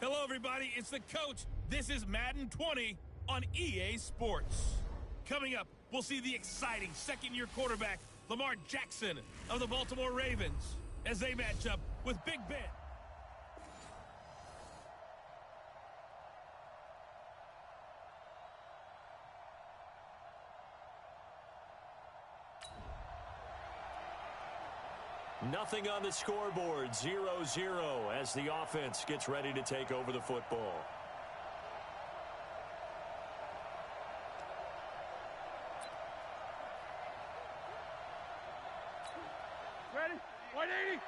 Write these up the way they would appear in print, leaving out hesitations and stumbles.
Hello, everybody. It's the coach. This is Madden 20 on EA Sports. Coming up, we'll see the exciting second-year quarterback, Lamar Jackson of the Baltimore Ravens, as they match up with Big Ben. Nothing on the scoreboard, 0-0 as the offense gets ready to take over the football. Ready? 180.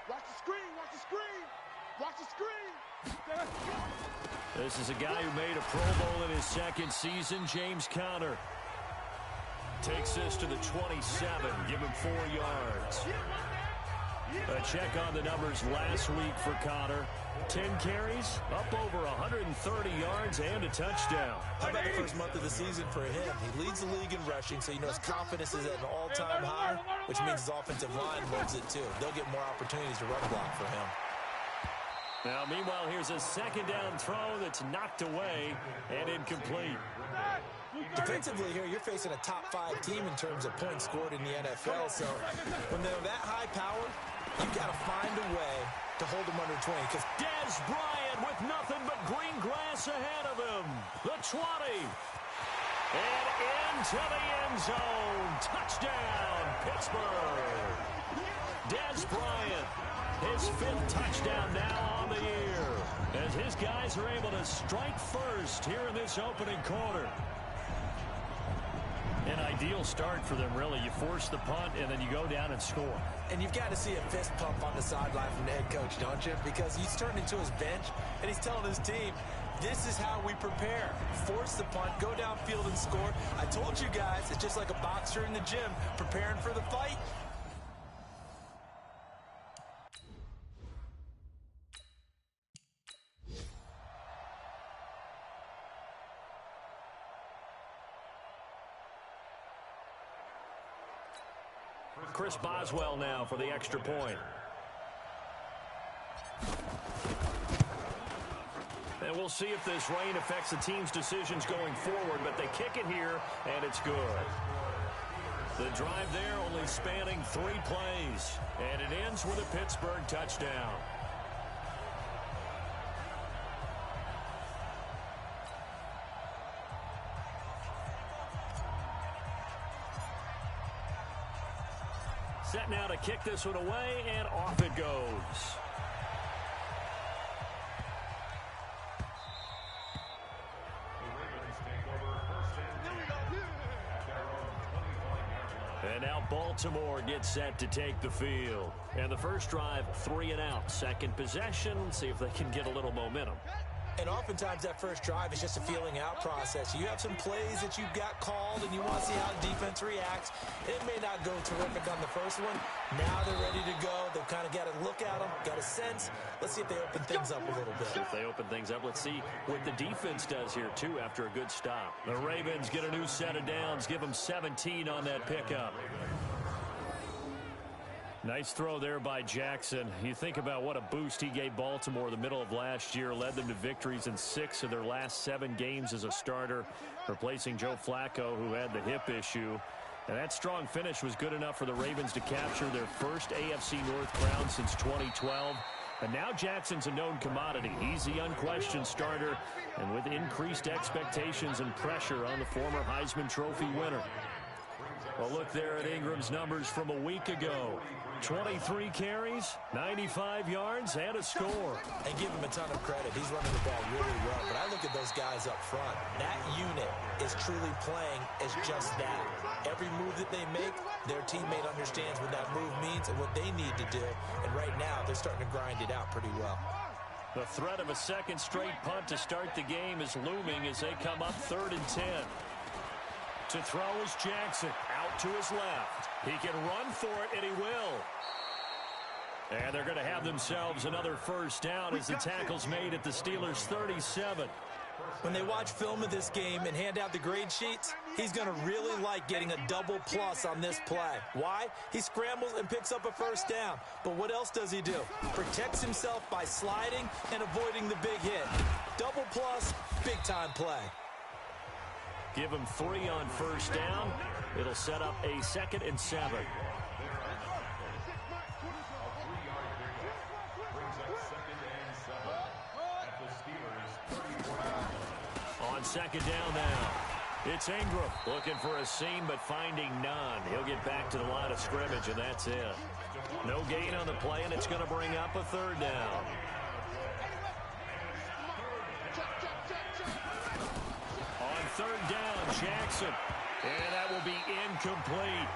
Watch the screen, watch the screen. Watch the screen. This is a guy who made a Pro Bowl in his second season, James Conner. Takes this to the 27, give him 4 yards. A check on the numbers last week for Conner. 10 carries, up over 130 yards, and a touchdown. How about the first month of the season for him? He leads the league in rushing, so you know his confidence is at an all-time high, which means his offensive line loves it too. They'll get more opportunities to run block for him. Now, meanwhile, here's a second down throw that's knocked away and incomplete. Defensively here, you're facing a top-5 team in terms of points scored in the NFL, so when they're that high-powered, you've got to find a way to hold them under 20. Because Dez Bryant with nothing but green grass ahead of him. The 20. And into the end zone. Touchdown, Pittsburgh. Dez Bryant, his 5th touchdown now on the year, as his guys are able to strike first here in this opening quarter. An ideal start for them, really. You force the punt, and then you go down and score. And you've got to see a fist pump on the sideline from the head coach, don't you? Because he's turned into his bench, and he's telling his team, this is how we prepare. Force the punt, go downfield and score. I told you guys, it's just like a boxer in the gym preparing for the fight. Chris Boswell now for the extra point. And we'll see if this rain affects the team's decisions going forward, but they kick it here, and it's good. The drive there only spanning 3 plays, and it ends with a Pittsburgh touchdown. Set now to kick this one away, and off it goes. And now Baltimore gets set to take the field. And the first drive, 3 and out. Second possession, see if they can get a little momentum. And oftentimes that first drive is just a feeling out process. You have some plays that you've got called and you want to see how the defense reacts. It may not go terrific on the first one. Now they're ready to go. They've kind of got to look at them, got a sense. Let's see if they open things up a little bit. If they open things up, let's see what the defense does here, too, after a good stop. The Ravens get a new set of downs, give them 17 on that pickup. Nice throw there by Jackson. You think about what a boost he gave Baltimore the middle of last year, led them to victories in 6 of their last 7 games as a starter, replacing Joe Flacco, who had the hip issue. And that strong finish was good enough for the Ravens to capture their first AFC North crown since 2012. And now Jackson's a known commodity. He's the unquestioned starter, and with increased expectations and pressure on the former Heisman Trophy winner. Well, look there at Ingram's numbers from a week ago. 23 carries, 95 yards, and a score. And give him a ton of credit. He's running the ball really well. But I look at those guys up front. That unit is truly playing as just that. Every move that they make, their teammate understands what that move means and what they need to do. And right now, they're starting to grind it out pretty well. The threat of a second straight punt to start the game is looming as they come up 3rd and 10. To throw is Jackson, out to his left. He can run for it, and he will. And they're going to have themselves another first down as the tackle's made at the Steelers' 37. When they watch film of this game and hand out the grade sheets, He's going to really like getting a double plus on this play. Why? He scrambles and picks up a first down. But what else does he do? Protects himself by sliding and avoiding the big hit. Double plus, big-time play. Give him 3 on first down. It'll set up a 2nd and 7. On 2nd down now. It's Ingram looking for a seam but finding none. He'll get back to the line of scrimmage, and that's it. No gain on the play, and it's going to bring up a 3rd down. On 3rd down, Jackson. And that will be incomplete.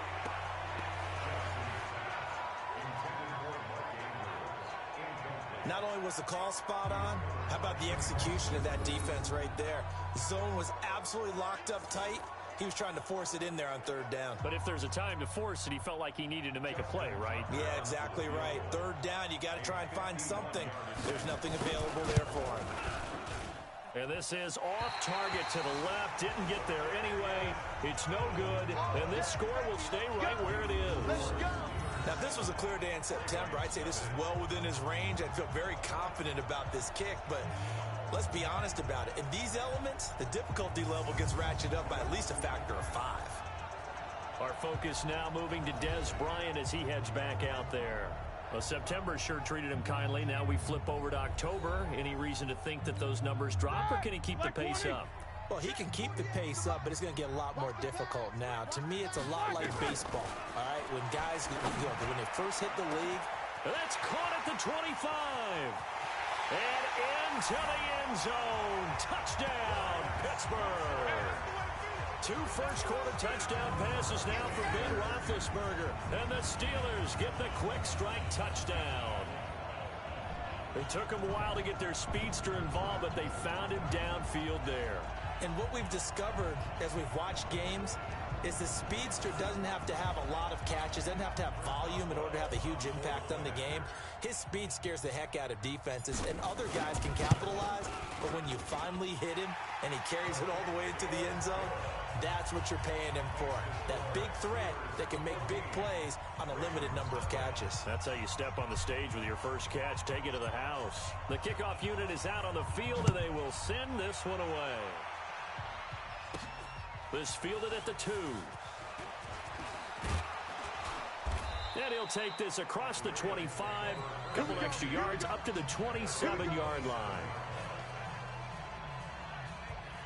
Not only was the call spot on, how about the execution of that defense right there? The zone was absolutely locked up tight. He was trying to force it in there on 3rd down. But if there's a time to force it, he felt like he needed to make a play, right? Yeah, exactly right. 3rd down, you got to try and find something. There's nothing available there for him. And this is off target to the left. Didn't get there anyway. It's no good. And this score will stay right where it is. Let's go. Now, if this was a clear day in September, I'd say this is well within his range. I'd feel very confident about this kick, but let's be honest about it. In these elements, the difficulty level gets ratcheted up by at least a factor of 5. Our focus now moving to Dez Bryant as he heads back out there. Well, September sure treated him kindly. Now we flip over to October. Any reason to think that those numbers drop, or can he keep the pace up? Well, he can keep the pace up, but it's going to get a lot more difficult now. To me, it's a lot like baseball, all right? When guys, when they first hit the league. That's caught at the 25. And into the end zone. Touchdown, Pittsburgh. 2 first-quarter touchdown passes now for Ben Roethlisberger. And the Steelers get the quick strike touchdown. It took them a while to get their speedster involved, but they found him downfield there. And what we've discovered as we've watched games is the speedster doesn't have to have a lot of catches, doesn't have to have volume in order to have a huge impact on the game. His speed scares the heck out of defenses, and other guys can capitalize, but when you finally hit him and he carries it all the way into the end zone, that's what you're paying him for. That big threat that can make big plays on a limited number of catches. That's how you step on the stage with your first catch. Take it to the house. The kickoff unit is out on the field, and they will send this one away. This fielded at the 2. And he'll take this across the 25. Couple extra yards up to the 27-yard line.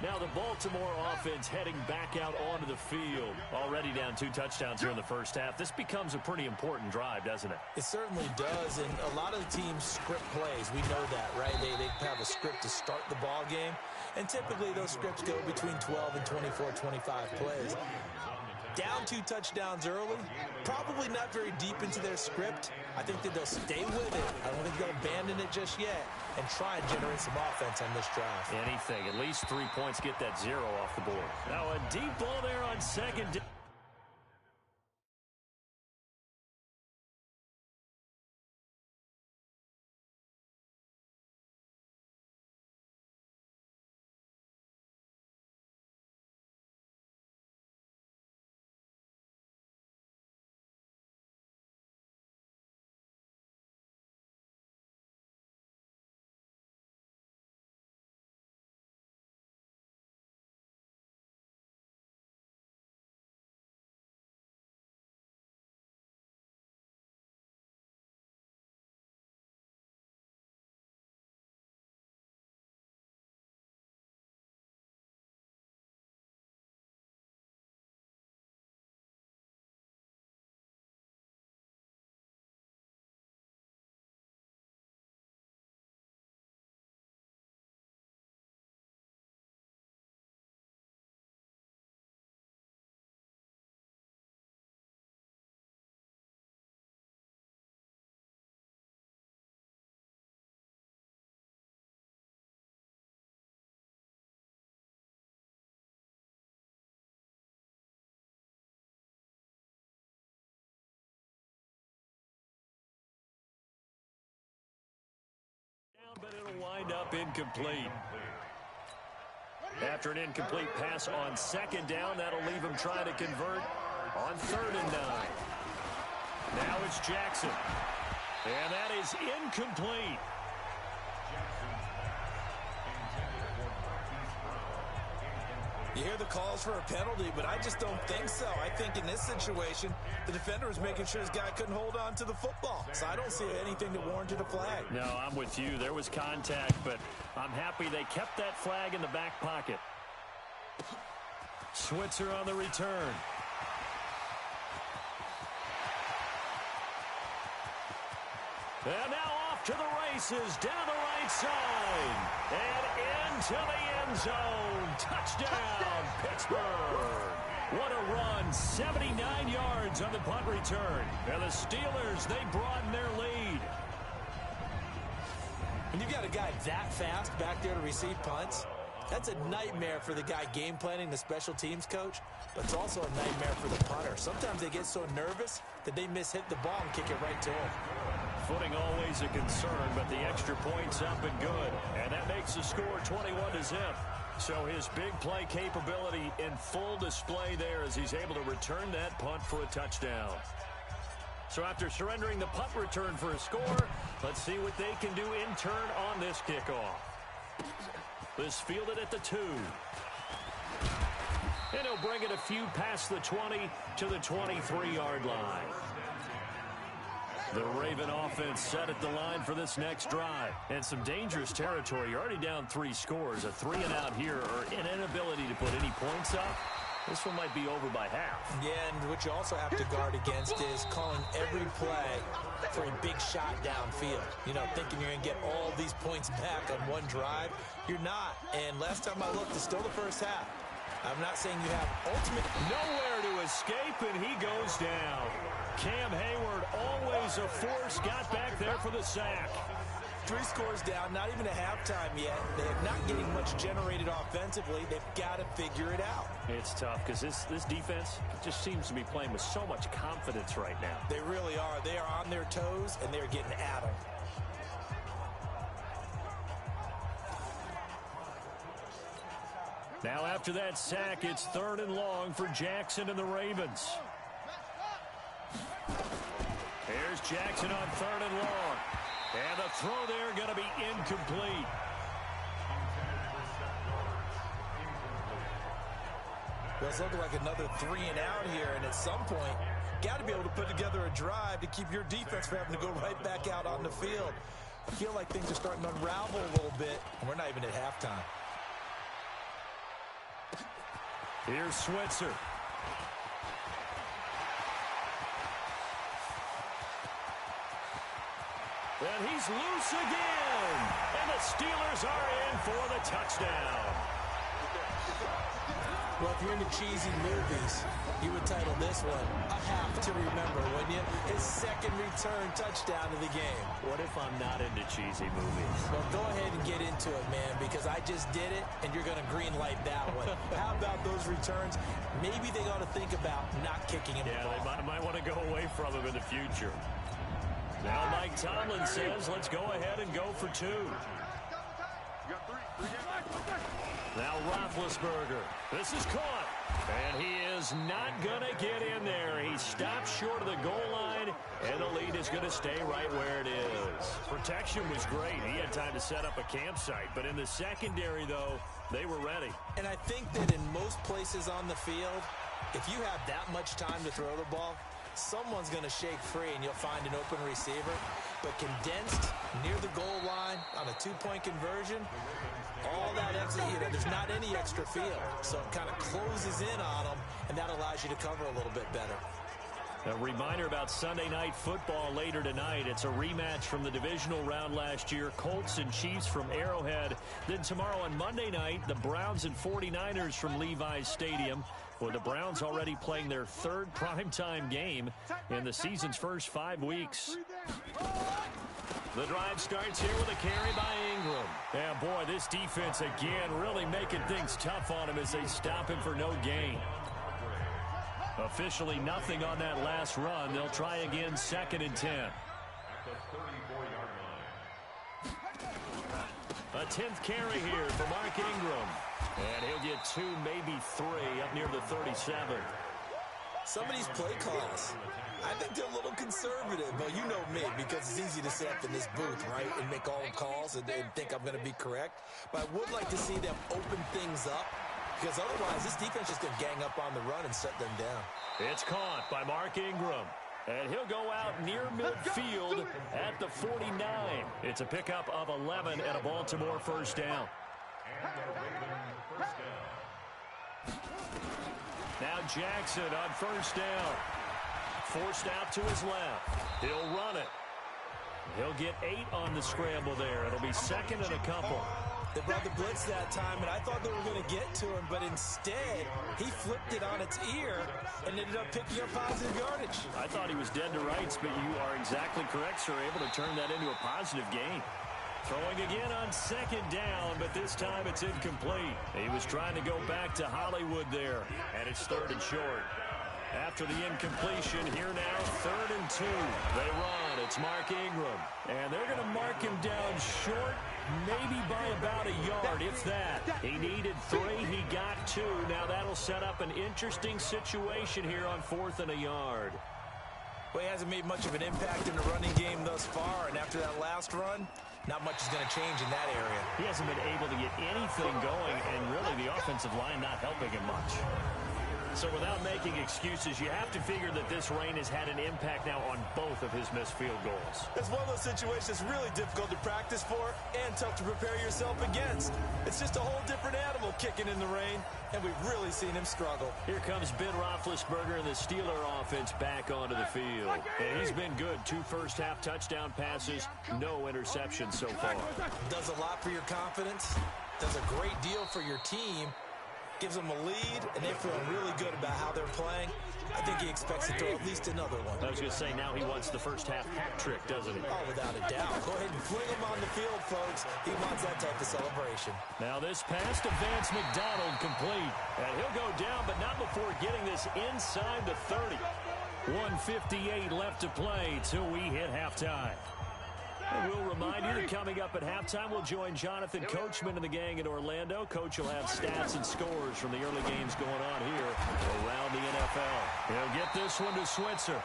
Now the Baltimore offense heading back out onto the field. Already down 2 touchdowns here in the first half. This becomes a pretty important drive, doesn't it? It certainly does, and a lot of the teams script plays. We know that, right? They have a script to start the ball game, and typically those scripts go between 12 and 24, 25 plays. Down 2 touchdowns early, probably not very deep into their script. I think that they'll stay with it. I don't think they'll abandon it just yet and try and generate some offense on this drive. Anything. At least 3 points, get that 0 off the board. Now a deep ball there on 2nd down. But it'll wind up incomplete. After an incomplete pass on second down, that'll leave him trying to convert on 3rd and 9. Now it's Jackson. And that is incomplete. You hear the calls for a penalty, but I just don't think so. I think in this situation, the defender was making sure his guy couldn't hold on to the football. So I don't see anything that warranted a flag. No, I'm with you. There was contact, but I'm happy they kept that flag in the back pocket. Switzer on the return. And now off to the races, down the right side, and into the end zone. Touchdown, Pittsburgh. What a run, 79 yards on the punt return. And the Steelers, they broaden their lead. When you've got a guy that fast back there to receive punts, that's a nightmare for the guy game planning, the special teams coach, but it's also a nightmare for the punter. Sometimes they get so nervous that they hit the ball and kick it right to him. Footing always a concern, but the extra point's up and good. And that makes the score 21-0. So his big play capability in full display there as he's able to return that punt for a touchdown. So after surrendering the punt return for a score, let's see what they can do in turn on this kickoff. This fielded at the 2. And he'll bring it a few past the 20 to the 23-yard line. The Raven offense set at the line for this next drive. And some dangerous territory. You're already down 3 scores. A 3-and-out here or an inability to put any points up. This one might be over by half. Yeah, and what you also have to guard against is calling every play for a big shot downfield. You know, thinking you're going to get all these points back on one drive. You're not. And last time I looked, it's still the first half. I'm not saying you have ultimate. Nowhere to escape, and he goes down. Cam Hayward, always a force, got back there for the sack. 3 scores down, not even a halftime yet. They're not getting much generated offensively. They've got to figure it out. It's tough because this defense just seems to be playing with so much confidence right now. They really are. They are on their toes, and they're getting at them. Now after that sack, it's 3rd and long for Jackson and the Ravens. Here's Jackson on 3rd and long. And the throw there going to be incomplete. Well, it's looking like another 3-and-out here, and at some point, got to be able to put together a drive to keep your defense from having to go right back out on the field. I feel like things are starting to unravel a little bit, and we're not even at halftime. Here's Switzer. And he's loose again. And the Steelers are in for the touchdown. Well, if you're into cheesy movies, you would title this one A Half to Remember, wouldn't you? His 2nd return touchdown of the game. What if I'm not into cheesy movies? Well, go ahead and get into it, man, because I just did it, and you're going to green light that one. How about those returns? Maybe they ought to think about not kicking him the ball. Yeah, they might want to go away from him in the future. Now Mike Tomlin says, let's go ahead and go for 2. Now Roethlisberger. This is caught. And he is not going to get in there. He stops short of the goal line, and the lead is going to stay right where it is. Protection was great. He had time to set up a campsite. But in the secondary, though, they were ready. And I think that in most places on the field, if you have that much time to throw the ball, someone's going to shake free and you'll find an open receiver. But condensed near the goal line on a 2-point conversion, all that extra, there's not any extra field. So it kind of closes in on them, and that allows you to cover a little bit better. A reminder about Sunday Night Football later tonight. It's a rematch from the divisional round last year. Colts and Chiefs from Arrowhead. Then tomorrow on Monday night, the Browns and 49ers from Levi's Stadium. With the Browns already playing their 3rd primetime game in the season's first 5 weeks. The drive starts here with a carry by Ingram. Yeah, boy, this defense again really making things tough on him as they stop him for no gain. Officially nothing on that last run. They'll try again 2nd and 10. A 10th carry here for Mark Ingram. And he'll get 2, maybe 3, up near the 37. Some of these play calls, I think they're a little conservative, but you know me, because it's easy to sit up in this booth, right, and make all the calls and think I'm going to be correct. But I would like to see them open things up, because otherwise this defense is going to gang up on the run and shut them down. It's caught by Mark Ingram. And he'll go out near midfield at the 49. It's a pickup of 11 and a Baltimore first down. Now Jackson on first down. Forced out to his left. He'll run it. He'll get 8 on the scramble there. It'll be second and a couple. They brought the blitz that time, and I thought they were going to get to him, but instead, he flipped it on its ear and ended up picking up positive yardage. I thought he was dead to rights, but you are exactly correct, sir. Able to turn that into a positive gain. Throwing again on second down, but this time it's incomplete. He was trying to go back to Hollywood there, and it's 3rd and short. After the incompletion, here now, 3rd and 2. They run. It's Mark Ingram. And they're going to mark him down short, maybe by about a yard, if that. He needed 3. He got 2. Now that'll set up an interesting situation here on 4th and a yard. Well, he hasn't made much of an impact in the running game thus far, and after that last run, not much is going to change in that area. He hasn't been able to get anything going, and really the offensive line not helping him much. So without making excuses, you have to figure that this rain has had an impact now on both of his missed field goals. It's one of those situations really difficult to practice for and tough to prepare yourself against. It's just a whole different animal kicking in the rain, and we've really seen him struggle. Here comes Ben Roethlisberger and the Steeler offense back onto the field. And he's been good. 2 first-half touchdown passes, no interceptions so far. Does a lot for your confidence, does a great deal for your team, gives them a lead, and they're feeling really good about how they're playing. I think he expects to throw at least another one. I was going to say, now he wants the first-half hat trick, doesn't he? Oh, without a doubt. Go ahead and fling him on the field, folks. He wants that type of celebration. Now this pass to Vance McDonald complete. And he'll go down, but not before getting this inside the 30. 1:58 left to play till we hit halftime. And we'll remind you that coming up at halftime, we'll join Jonathan Coachman and the gang in Orlando. Coach will have stats and scores from the early games going on here around the NFL. He'll get this one to Switzer.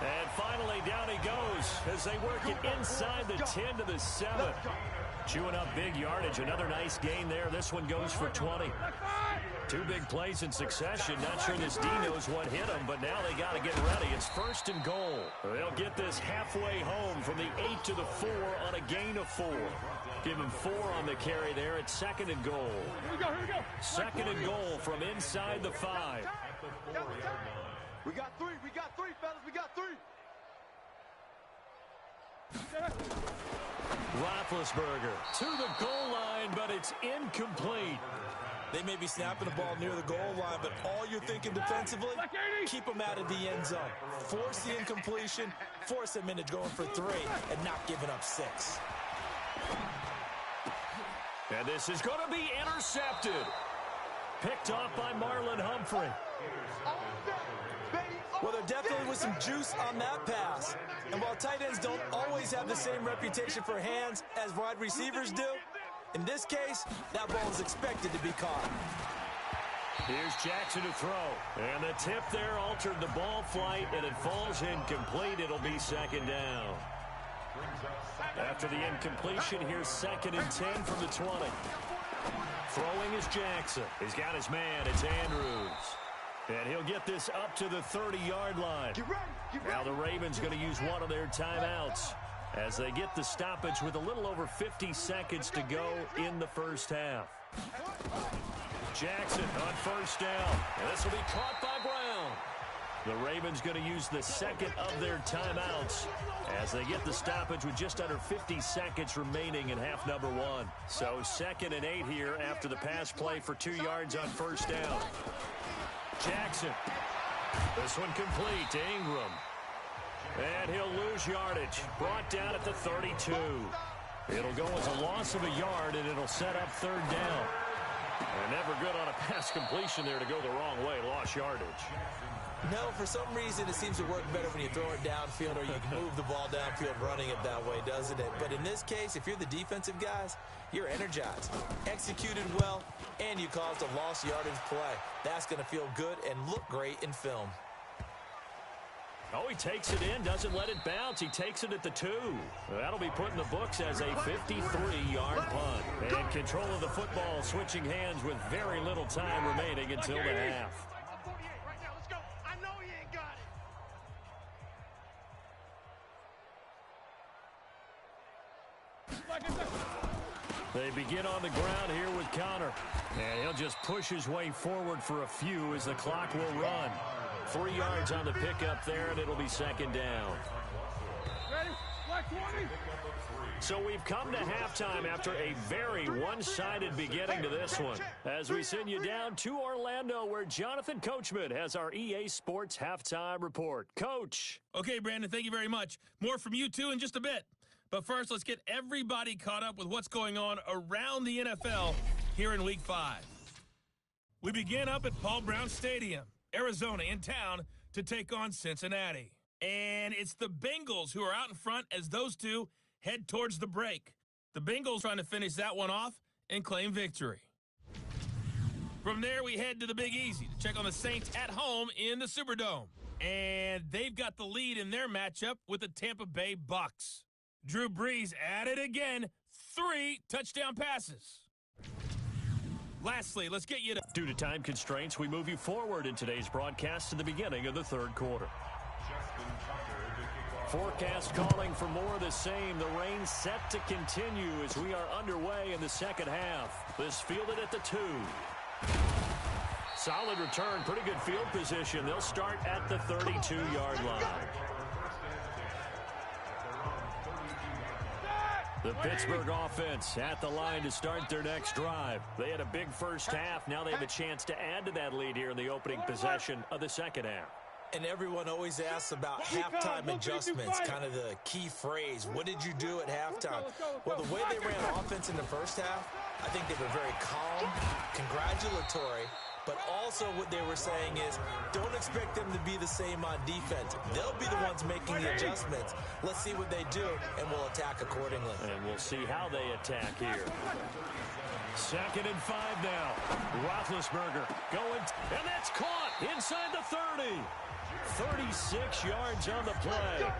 And finally, down he goes as they work it inside the 10 to the 7. Chewing up big yardage. Another nice gain there. This one goes for 20. 2 big plays in succession. Not sure this D knows what hit him, but now they got to get ready. It's 1st and goal. They'll get this halfway home from the 8 to the 4 on a gain of 4. Give him 4 on the carry there. It's 2nd and goal. Here we go. 2nd and goal from inside the 5. We got 3, fellas. We got 3. Roethlisberger to the goal line, but it's incomplete. They may be snapping the ball near the goal line, but all you're thinking defensively, keep them out of the end zone. Force the incompletion, force them into going for 3, and not giving up 6. And this is going to be intercepted. Picked off by Marlon Humphrey. Well, there definitely was some juice on that pass. And while tight ends don't always have the same reputation for hands as wide receivers do, in this case, that ball is expected to be caught. Here's Jackson to throw. And the tip there altered the ball flight, and it falls incomplete. It'll be 2nd down. After the incompletion, here's 2nd and 10 from the 20. Throwing is Jackson. He's got his man. It's Andrews. And he'll get this up to the 30-yard line. Now the Ravens going to use one of their timeouts as they get the stoppage with a little over 50 seconds to go in the first half. Jackson on 1st down. And this will be caught by Brown. The Ravens going to use the 2nd of their timeouts as they get the stoppage with just under 50 seconds remaining in half number 1. So 2nd and 8 here after the pass play for 2 yards on 1st down. Jackson. This one complete to Ingram. And he'll lose yardage. Brought down at the 32. It'll go as a loss of a yard, and it'll set up 3rd down. And never good on a pass completion there to go the wrong way. Lost yardage. No, for some reason it seems to work better when you throw it downfield or you can move the ball downfield running it that way, doesn't it? But in this case, if you're the defensive guys, you're energized, executed well, and you caused a lost yardage play. That's going to feel good and look great in film. Oh, he takes it in, doesn't let it bounce. He takes it at the 2. That'll be put in the books as a 53-yard punt. And control of the football switching hands with very little time remaining until the half. They begin on the ground here with Connor. And he'll just push his way forward for a few as the clock will run. 3 yards on the pickup there, and it'll be second down. Ready? Black 20. So we've come to halftime after a very one-sided beginning to this one. As we send you down to Orlando, where Jonathan Coachman has our EA Sports Halftime Report. Coach. Okay, Brandon, thank you very much. More from you two in just a bit. But first, let's get everybody caught up with what's going on around the NFL here in Week 5. We begin up at Paul Brown Stadium, Arizona, in town to take on Cincinnati. And it's the Bengals who are out in front as those two head towards the break. The Bengals trying to finish that one off and claim victory. From there, we head to the Big Easy to check on the Saints at home in the Superdome. And they've got the lead in their matchup with the Tampa Bay Bucks. Drew Brees at it again. 3 touchdown passes. Lastly, let's get you to... Due to time constraints, we move you forward in today's broadcast to the beginning of the third quarter. Forecast calling for more of the same. The rain set to continue as we are underway in the second half. This fielded at the 2. Solid return, pretty good field position. They'll start at the 32-yard line. The Pittsburgh offense at the line to start their next drive. They had a big first half. Now they have a chance to add to that lead here in the opening possession of the second half. And everyone always asks about halftime adjustments, kind of the key phrase. What did you do at halftime? Well, the way they ran offense in the first half, I think they were very calm, congratulatory, but also what they were saying is don't expect them to be the same on defense. They'll be the ones making the adjustments. Let's see what they do, and we'll attack accordingly. And we'll see how they attack here. 2nd and 5 now. Roethlisberger going, and that's caught inside the 30. 36 yards on the play.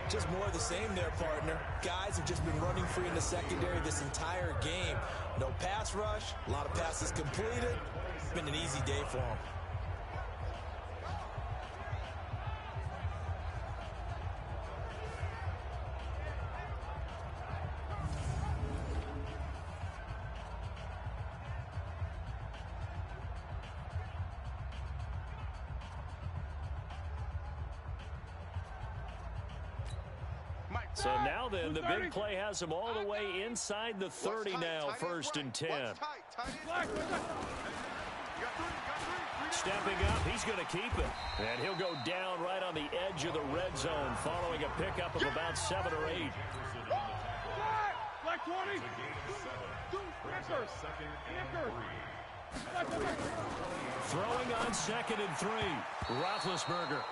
Just more of the same there, partner. Guys have just been running free in the secondary this entire game. No pass rush, a lot of passes completed. It's been an easy day for them. So now then, the big play has them all the way inside the 30 now, 1st and 10. Stepping up, he's going to keep it. And he'll go down right on the edge of the red zone following a pickup of about 7 or 8. Black 20. Throwing on 2nd and 3. Roethlisberger.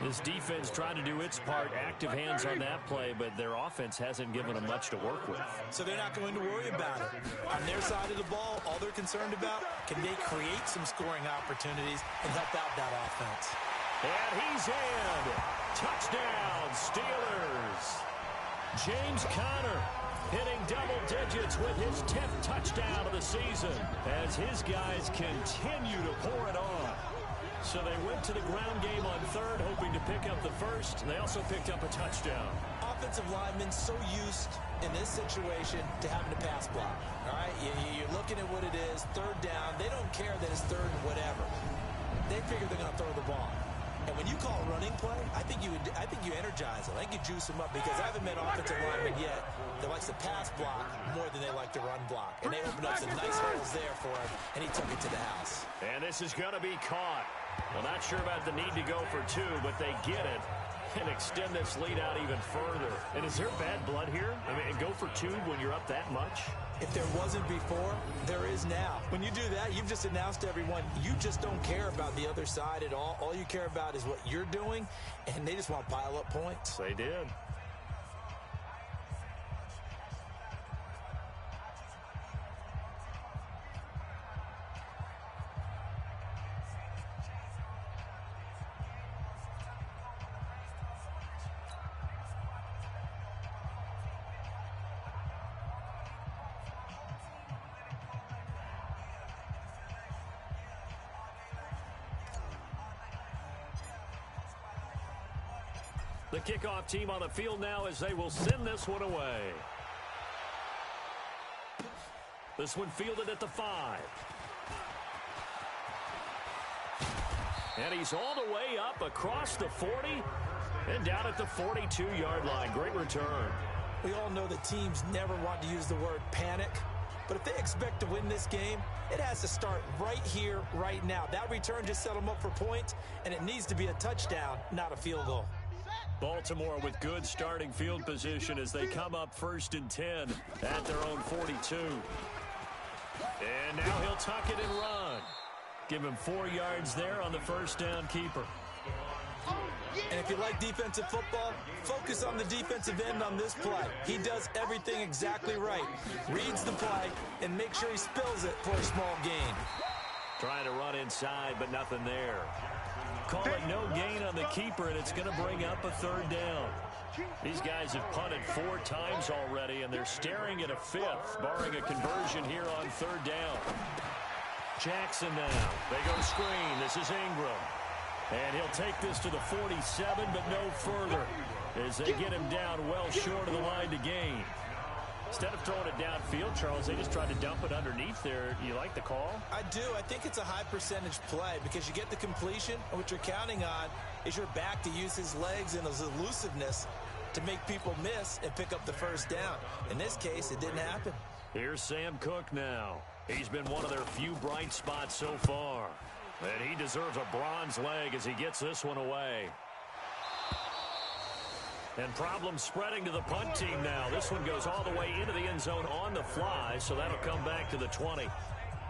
This defense trying to do its part, active hands on that play, but their offense hasn't given them much to work with. So they're not going to worry about it. On their side of the ball, all they're concerned about, can they create some scoring opportunities and help out that offense? And he's in. Touchdown, Steelers. James Conner hitting double digits with his 10th touchdown of the season as his guys continue to pour it on. So they went to the ground game on 3rd, hoping to pick up the 1st. They also picked up a touchdown. Offensive linemen so used in this situation to having to pass block. All right, you're looking at what it is, 3rd down. They don't care that it's 3rd and whatever. They figure they're going to throw the ball. And when you call a running play, I think you energize them. I think you juice them up because I haven't met offensive linemen yet that likes to pass block more than they like to run block. And they opened up some nice holes there for him, and he took it to the house. And this is going to be caught. Well, not sure about the need to go for 2, but they get it and extend this lead out even further. And is there bad blood here? I mean, go for 2 when you're up that much? If there wasn't before, there is now. When you do that, you've just announced to everyone you just don't care about the other side at all. All you care about is what you're doing, and they just want to pile up points. They did. The kickoff team on the field now as they will send this one away. This one fielded at the 5. And he's all the way up across the 40 and down at the 42-yard line. Great return. We all know that teams never want to use the word panic, but if they expect to win this game, it has to start right here, right now. That return just set them up for points, and it needs to be a touchdown, not a field goal. Baltimore with good starting field position as they come up 1st and 10 at their own 42. And now he'll tuck it and run. Give him 4 yards there on the first down keeper. And if you like defensive football, focus on the defensive end on this play. He does everything exactly right. Reads the play and makes sure he spills it for a small gain. Trying to run inside, but nothing there. Call it no gain on the keeper, and it's going to bring up a 3rd down. These guys have punted 4 times already, and they're staring at a 5th, barring a conversion here on 3rd down. Jackson now. They go screen. This is Ingram. And he'll take this to the 47, but no further, as they get him down well short of the line to gain. Instead of throwing it downfield, Charles, they just tried to dump it underneath there. You like the call? I do. I think it's a high percentage play because you get the completion, and what you're counting on is your back to use his legs and his elusiveness to make people miss and pick up the 1st down. In this case, it didn't happen. Here's Sam Cook now. He's been one of their few bright spots so far. And he deserves a bronze leg as he gets this one away. And problems spreading to the punt team now. This one goes all the way into the end zone on the fly, so that'll come back to the 20.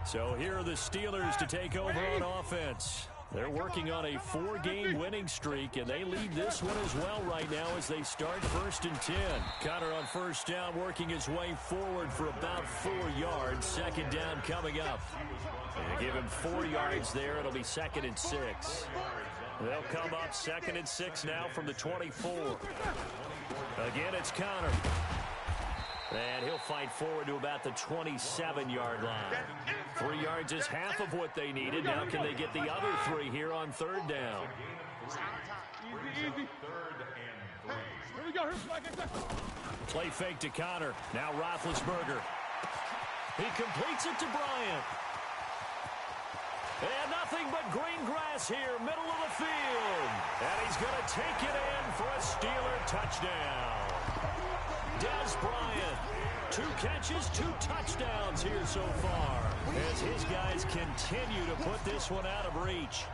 So here are the Steelers to take over on offense. They're working on a 4-game winning streak, and they lead this one as well right now as they start 1st and 10. Connor on 1st down, working his way forward for about 4 yards. 2nd down coming up. And give him 4 yards there. It'll be 2nd and 6. They'll come up 2nd and 6 now from the 24. Again, it's Connor. And he'll fight forward to about the 27-yard line. 3 yards is half of what they needed. Now can they get the other 3 here on 3rd down? Easy. Here we go. Play fake to Connor. Now Roethlisberger. He completes it to Bryant. And nothing but green grass here, middle of the field. And he's going to take it in for a Steeler touchdown. Des Bryant, 2 catches, 2 touchdowns here so far, as his guys continue to put this one out of reach.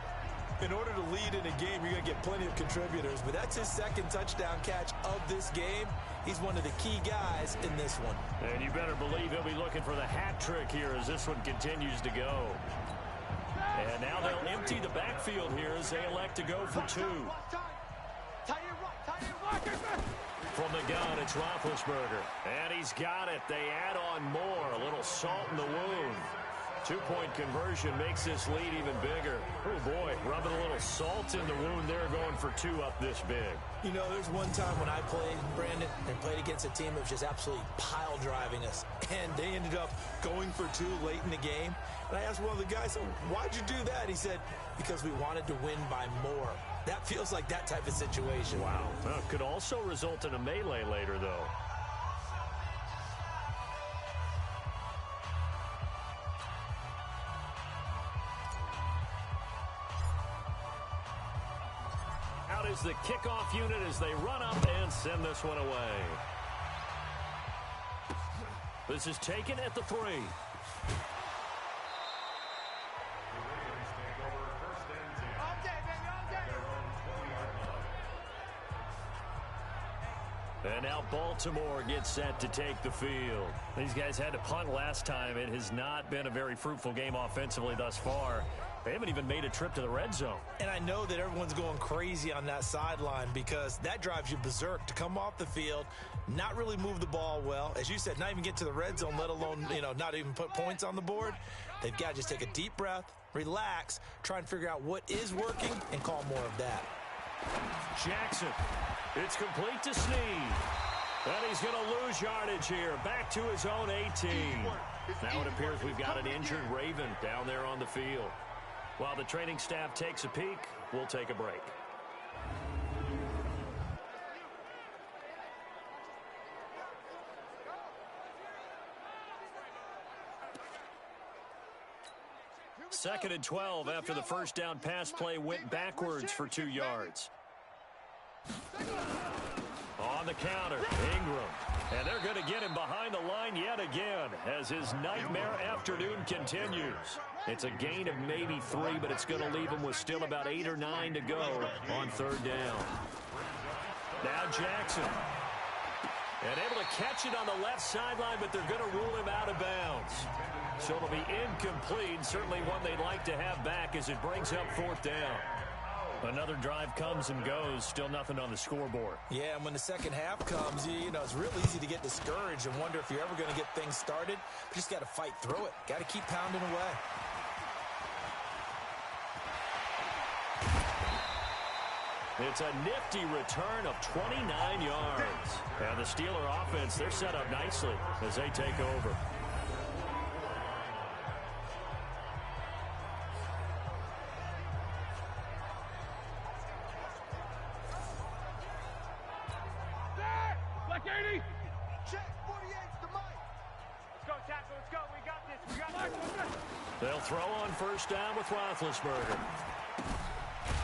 In order to lead in a game, you're going to get plenty of contributors, but that's his 2nd touchdown catch of this game. He's one of the key guys in this one. And you better believe he'll be looking for the hat trick here as this one continues to go. And now they'll empty the backfield here as they elect to go for 2. From the gun, it's Roethlisberger. And he's got it. They add on more. A little salt in the wound. 2-point conversion makes this lead even bigger. Oh, boy, rubbing a little salt in the wound there, going for 2 up this big. You know, there's one time when I played, Brandon, and played against a team that was just absolutely pile driving us. And they ended up going for 2 late in the game. And I asked one of the guys, why'd you do that? He said, because we wanted to win by more. That feels like that type of situation. Wow. Well, could also result in a melee later, though. Out is the kickoff unit as they run up and send this one away. This is taken at the 3. And now Baltimore gets set to take the field. These guys had to punt last time. It has not been a very fruitful game offensively thus far. They haven't even made a trip to the red zone. And I know that everyone's going crazy on that sideline because that drives you berserk to come off the field, not really move the ball well. As you said, not even get to the red zone, let alone, not even put points on the board. They've got to just take a deep breath, relax, try and figure out what is working, and call more of that. Jackson. It's complete to Snead. And he's going to lose yardage here. Back to his own 18. Now it appears we've got an injured Raven down there on the field. While the training staff takes a peek, we'll take a break. Second and 12 after the first down pass play went backwards for 2 yards. On the counter, Ingram. And they're going to get him behind the line yet again as his nightmare afternoon continues. It's a gain of maybe 3, but it's going to leave him with still about 8 or 9 to go on third down. Now Jackson. And able to catch it on the left sideline, but they're going to rule him out of bounds. So it'll be incomplete. Certainly one they'd like to have back as it brings up fourth down. Another drive comes and goes. Still nothing on the scoreboard. Yeah, and when the second half comes, it's real easy to get discouraged and wonder if you're ever going to get things started. You just got to fight through it. Got to keep pounding away. It's a nifty return of 29 yards. And the Steeler offense, they're set up nicely as they take over. They'll throw on first down with Roethlisberger.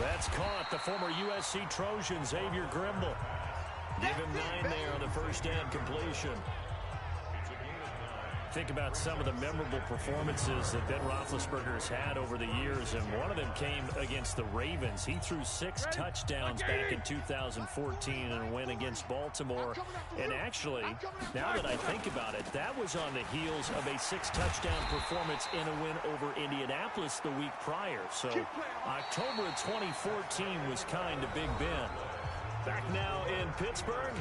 That's caught. The former USC Trojan, Xavier Grimble. Give him 9 there on the first down completion. Think about some of the memorable performances that Ben Roethlisberger has had over the years, and one of them came against the Ravens. He threw 6 touchdowns back in 2014 in a win against Baltimore. And actually, now that I think about it, that was on the heels of a 6-touchdown performance in a win over Indianapolis the week prior. So October of 2014 was kind to Big Ben. Back now in Pittsburgh.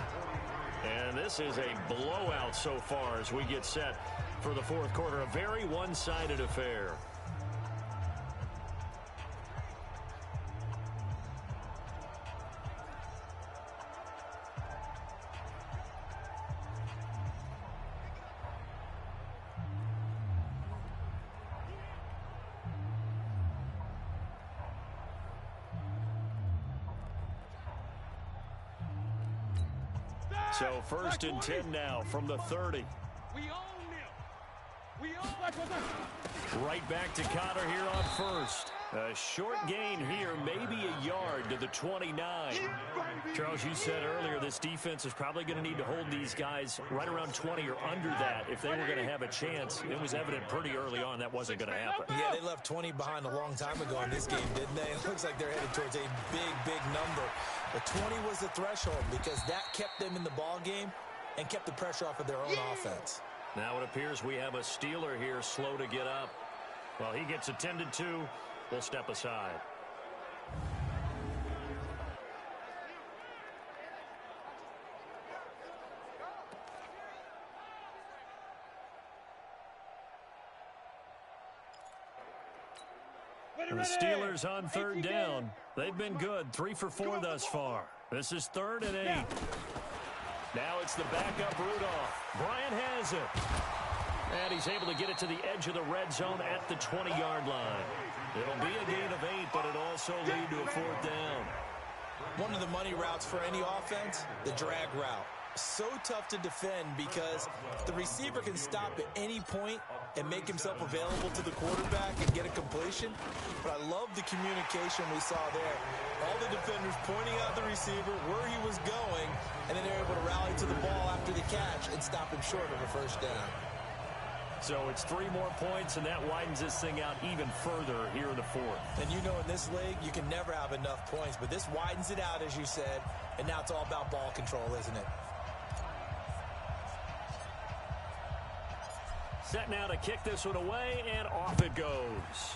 And this is a blowout so far as we get set for the fourth quarter. A very one-sided affair. So first and 10 now from the 30. Right back to Connor here on first. A short gain here, maybe a yard to the 29. Charles, you said earlier this defense is probably going to need to hold these guys right around 20 or under that if they were going to have a chance. It was evident pretty early on that wasn't going to happen. Yeah, they left 20 behind a long time ago in this game, didn't they? It looks like they're headed towards a big, big number. But 20 was the threshold because that kept them in the ball game and kept the pressure off of their own offense. Now it appears we have a Steeler here slow to get up. Well, he gets attended to. We'll step aside. And the Steelers on third down. They've been good. 3 for 4 thus far. This is 3rd and 8. Now it's the backup Rudolph. Bryant has it. And he's able to get it to the edge of the red zone at the 20-yard line. It'll be a gain of 8, but it'll also lead to a 4th down. One of the money routes for any offense, the drag route. So tough to defend because the receiver can stop at any point and make himself available to the quarterback and get a completion. But I love the communication we saw there. All the defenders pointing out the receiver, where he was going, and then they're able to rally to the ball after the catch and stop him short of a first down. So it's 3 more points, and that widens this thing out even further here in the 4th. And you know in this league, you can never have enough points, but this widens it out, as you said, and now it's all about ball control, isn't it? Set now to kick this one away, and off it goes.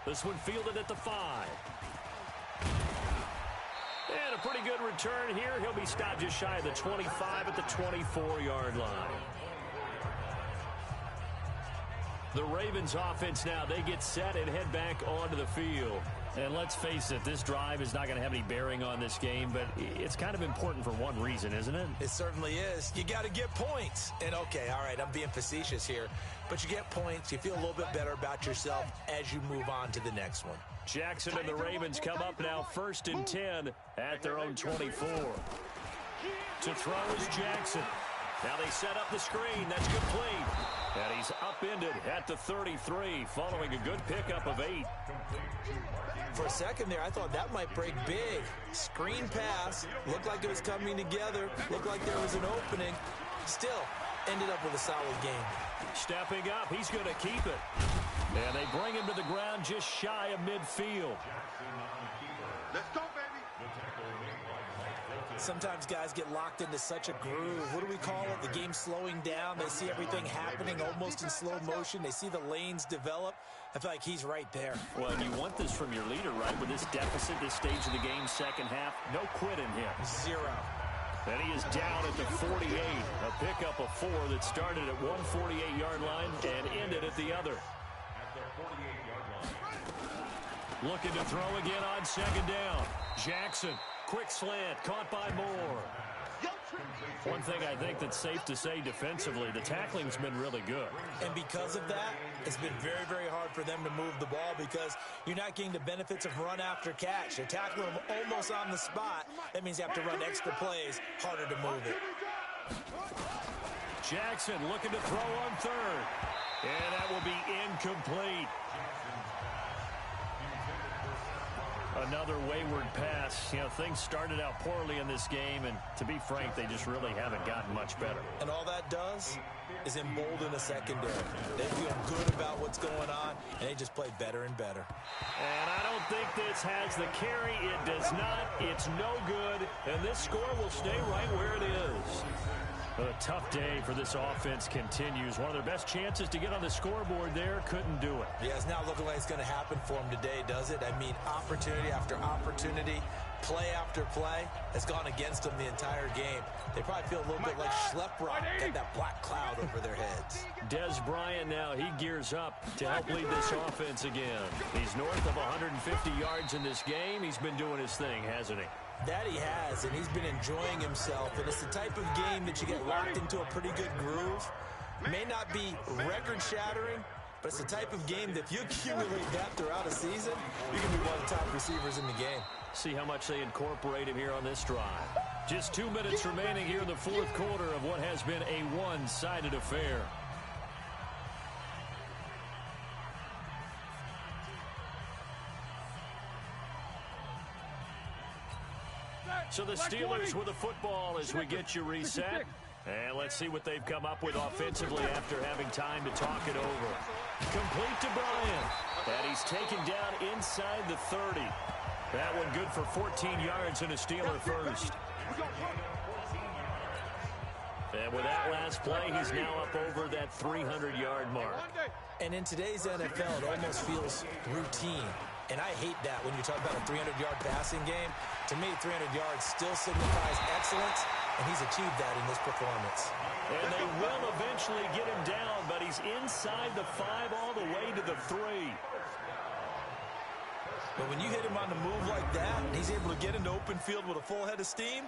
This one fielded at the 5. And a pretty good return here. He'll be stopped just shy of the 25 at the 24-yard line. The Ravens offense now, they get set and head back onto the field. And let's face it, this drive is not going to have any bearing on this game, but it's kind of important for one reason, isn't it? It certainly is. You got to get points. And, okay, all right, I'm being facetious here, but you get points. You feel a little bit better about yourself as you move on to the next one. Jackson and the Ravens come up now 1st and 10 at their own 24. To throw is Jackson. Now they set up the screen. That's complete. And he's upended at the 33 following a good pickup of 8. For a second there, I thought that might break big. Screen pass. Looked like it was coming together. Looked like there was an opening. Still ended up with a solid game. Stepping up, he's going to keep it. And they bring him to the ground just shy of midfield. Let's go, baby. Sometimes guys get locked into such a groove. What do we call it? The game slowing down. They see everything happening almost in slow motion. They see the lanes develop. I feel like he's right there. Well, and you want this from your leader, right? With this deficit, this stage of the game, second half, no quit in him. 0. And he is down at the 48. A pickup of 4 that started at one 48-yard line and ended at the other. Looking to throw again on 2nd down. Jackson, quick slant, caught by Moore. One thing I think that's safe to say defensively, the tackling's been really good. And because of that, it's been very, very hard for them to move the ball because you're not getting the benefits of run after catch. You're tackling them almost on the spot. That means you have to run extra plays, harder to move it. Jackson looking to throw on 3rd. And that will be incomplete. Another wayward pass. You know, things started out poorly in this game, and to be frank, they just really haven't gotten much better. And all that does is embolden a secondary. They feel good about what's going on, and they just play better and better. And I don't think this has the carry. It does not. It's no good, and this score will stay right where it is. A tough day for this offense continues. One of their best chances to get on the scoreboard there, couldn't do it. Yeah, it's not looking like it's going to happen for them today, does it? I mean, opportunity after opportunity, play after play has gone against them the entire game. They probably feel a little bit like Schleprock, got that black cloud over their heads. Des Bryant now, he gears up to help lead this offense again. He's north of 150 yards in this game. He's been doing his thing, hasn't he? That he has, and he's been enjoying himself. And it's the type of game that you get locked into a pretty good groove. May not be record-shattering, but it's the type of game that if you accumulate that throughout a season, you can be one of the top receivers in the game. See how much they incorporate him here on this drive. Just 2 minutes remaining here in the 4th quarter of what has been a one-sided affair. So the Steelers with the football as we get you reset. And let's see what they've come up with offensively after having time to talk it over. Complete to Bryant. And he's taken down inside the 30. That one good for 14 yards and a Steeler first. And with that last play, he's now up over that 300-yard mark. And in today's NFL, it almost feels routine. And I hate that when you talk about a 300-yard passing game. To me, 300 yards still signifies excellence, and he's achieved that in this performance. And they will eventually get him down, but he's inside the 5 all the way to the 3. But when you hit him on the move like that, and he's able to get into open field with a full head of steam,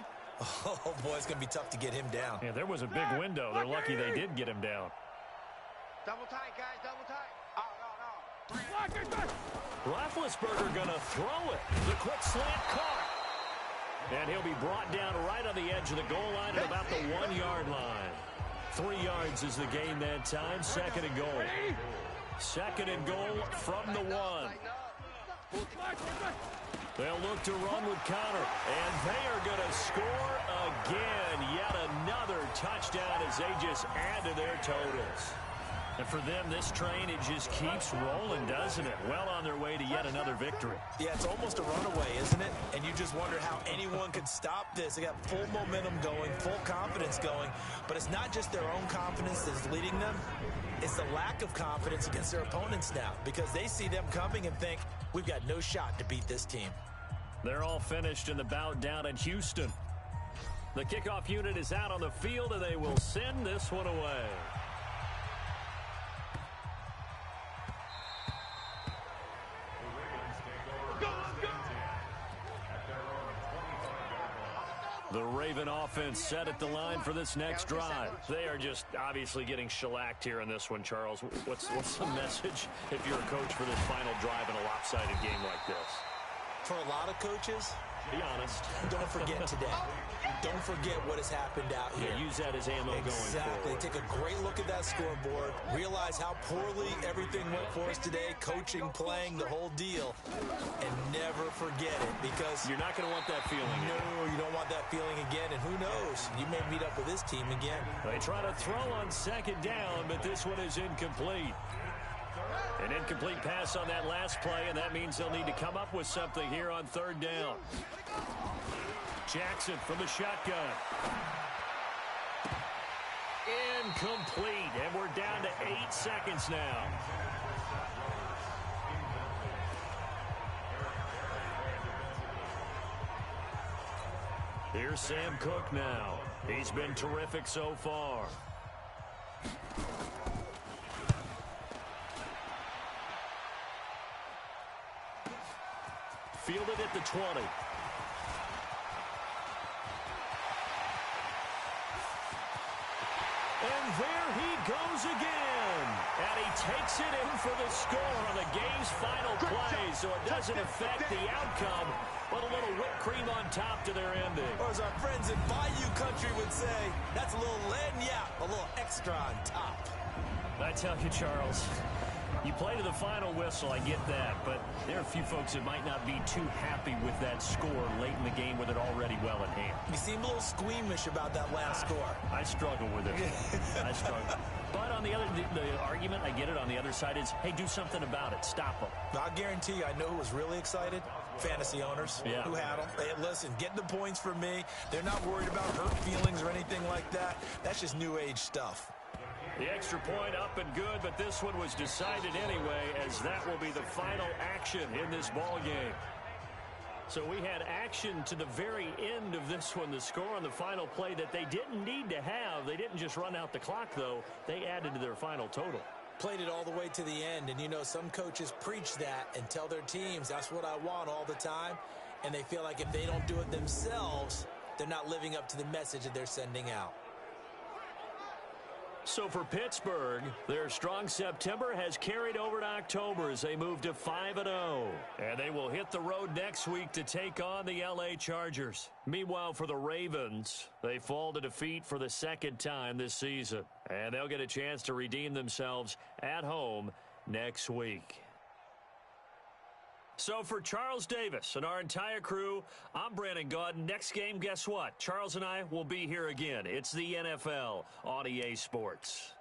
oh, boy, it's going to be tough to get him down. Yeah, there was a big window. They're lucky they did get him down. Double tight, guys, double tight. Oh, no. Roethlisberger going to throw it. The quick slant caught. And he'll be brought down right on the edge of the goal line at about the 1-yard line. 3 yards is the gain that time. 2nd and goal. 2nd and goal from the 1. They'll look to run with Connor. And they are going to score again. Yet another touchdown as they just add to their totals. And for them, this train, it just keeps rolling, doesn't it? Well on their way to yet another victory. Yeah, it's almost a runaway, isn't it? And you just wonder how anyone could stop this. They got full momentum going, full confidence going. But it's not just their own confidence that's leading them. It's the lack of confidence against their opponents now, because they see them coming and think, we've got no shot to beat this team. They're all finished in the bout down in Houston. The kickoff unit is out on the field, and they will send this one away. The Raven offense set at the line for this next drive. They are just obviously getting shellacked here in this one, Charles. What's the message if you're a coach for this final drive in a lopsided game like this? For a lot of coaches, be honest. Don't forget today. Don't forget what has happened out here. Yeah, use that as ammo going forward. Exactly. Take a great look at that scoreboard. Realize how poorly everything went for us today. Coaching, playing, the whole deal. And never forget it, because you're not going to want that feeling. No, you don't want that feeling again. And who knows? You may meet up with this team again. They try to throw on second down, but this one is incomplete. An incomplete pass on that last play, and that means they'll need to come up with something here on third down. Jackson from the shotgun. Incomplete, and we're down to 8 seconds now. Here's Sam Cook now. He's been terrific so far. Fielded at the 20. And there he goes again. And he takes it in for the score on the game's final play, so it doesn't affect the outcome, but a little whipped cream on top to their ending. Or as our friends in Bayou Country would say, that's a little lagniappe, a little extra on top. I tell you, Charles, you play to the final whistle, I get that, but there are a few folks that might not be too happy with that score late in the game with it already well in hand. You seem a little squeamish about that last score. I struggle with it. I struggle. But on the argument, I get it, on the other side is, hey, do something about it. Stop them. I guarantee you, I know who was really excited. Fantasy owners who had them. Hey, listen, get the points for me. They're not worried about hurt feelings or anything like that. That's just new age stuff. The extra point up and good, but this one was decided anyway, as that will be the final action in this ball game. So we had action to the very end of this one. The score on the final play that they didn't need to have. They didn't just run out the clock, though. They added to their final total. Played it all the way to the end, and you know, some coaches preach that and tell their teams, that's what I want all the time, and they feel like if they don't do it themselves, they're not living up to the message that they're sending out. So for Pittsburgh, their strong September has carried over to October as they move to 5-0. And they will hit the road next week to take on the LA Chargers. Meanwhile, for the Ravens, they fall to defeat for the second time this season. And they'll get a chance to redeem themselves at home next week. So for Charles Davis and our entire crew, I'm Brandon Gaudin. Next game, guess what? Charles and I will be here again. It's the NFL on EA Sports.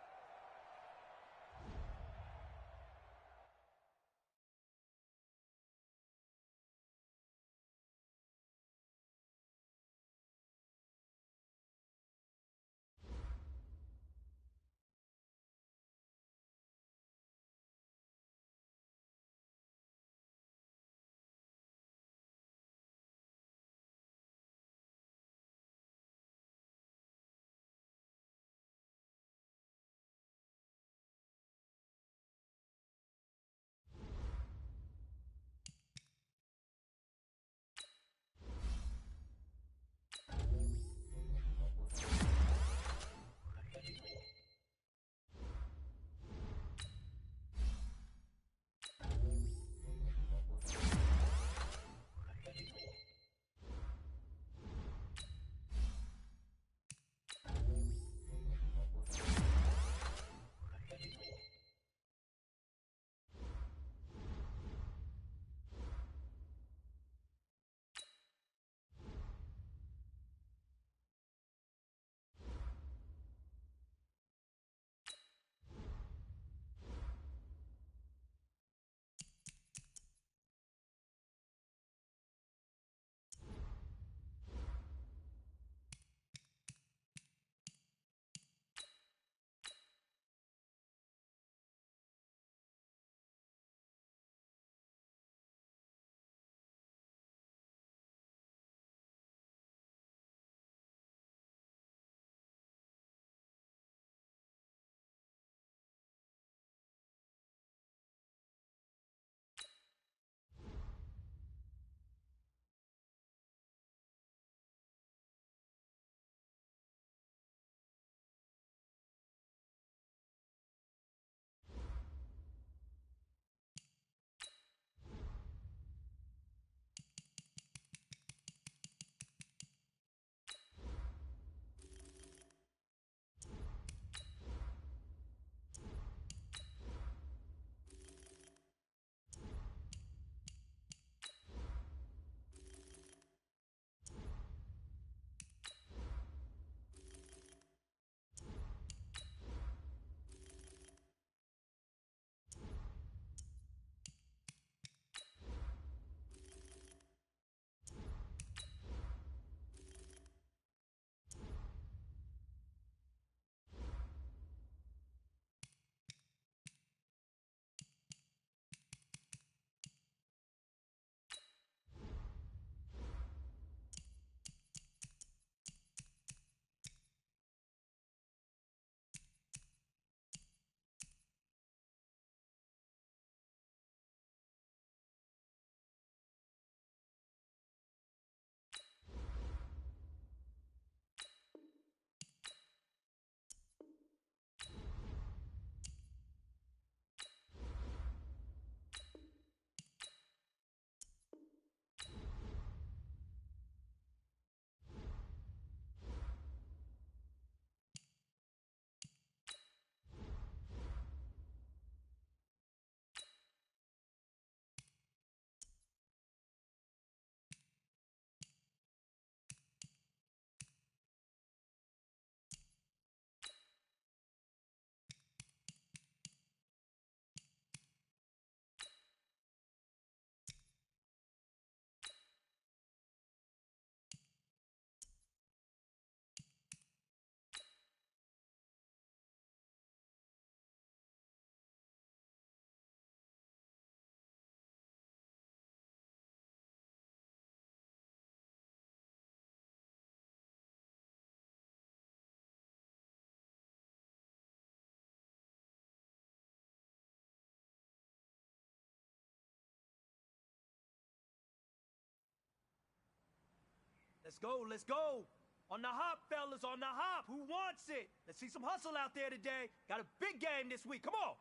Let's go, let's go. On the hop, fellas, on the hop. Who wants it? Let's see some hustle out there today. Got a big game this week. Come on.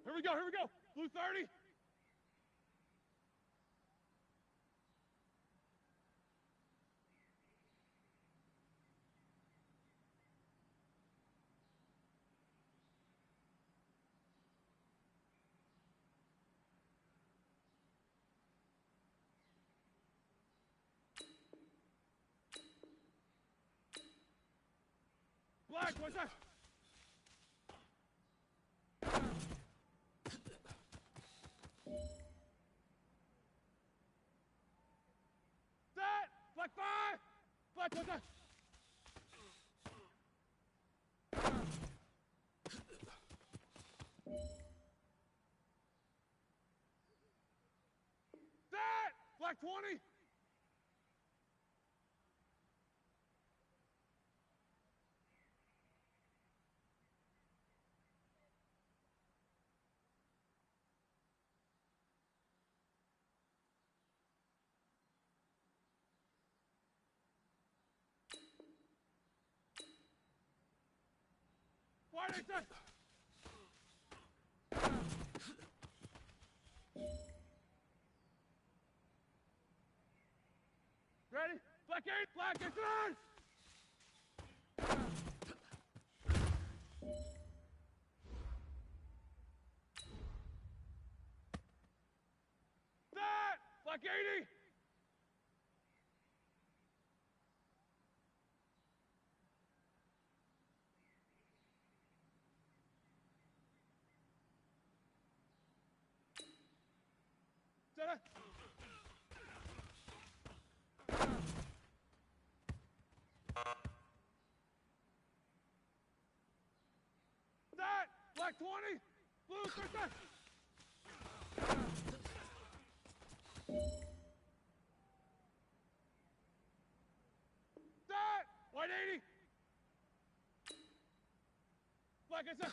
Here we go, here we go. Blue 30. Black, what's that? Set! Black 5! Black, what's that? Set! Black 20! White 8 set! Ready? Black 8! Black 8 set! Set! Black 80! Set! Set! Black 20! Blue 30! Set! White 80! Black 8 set!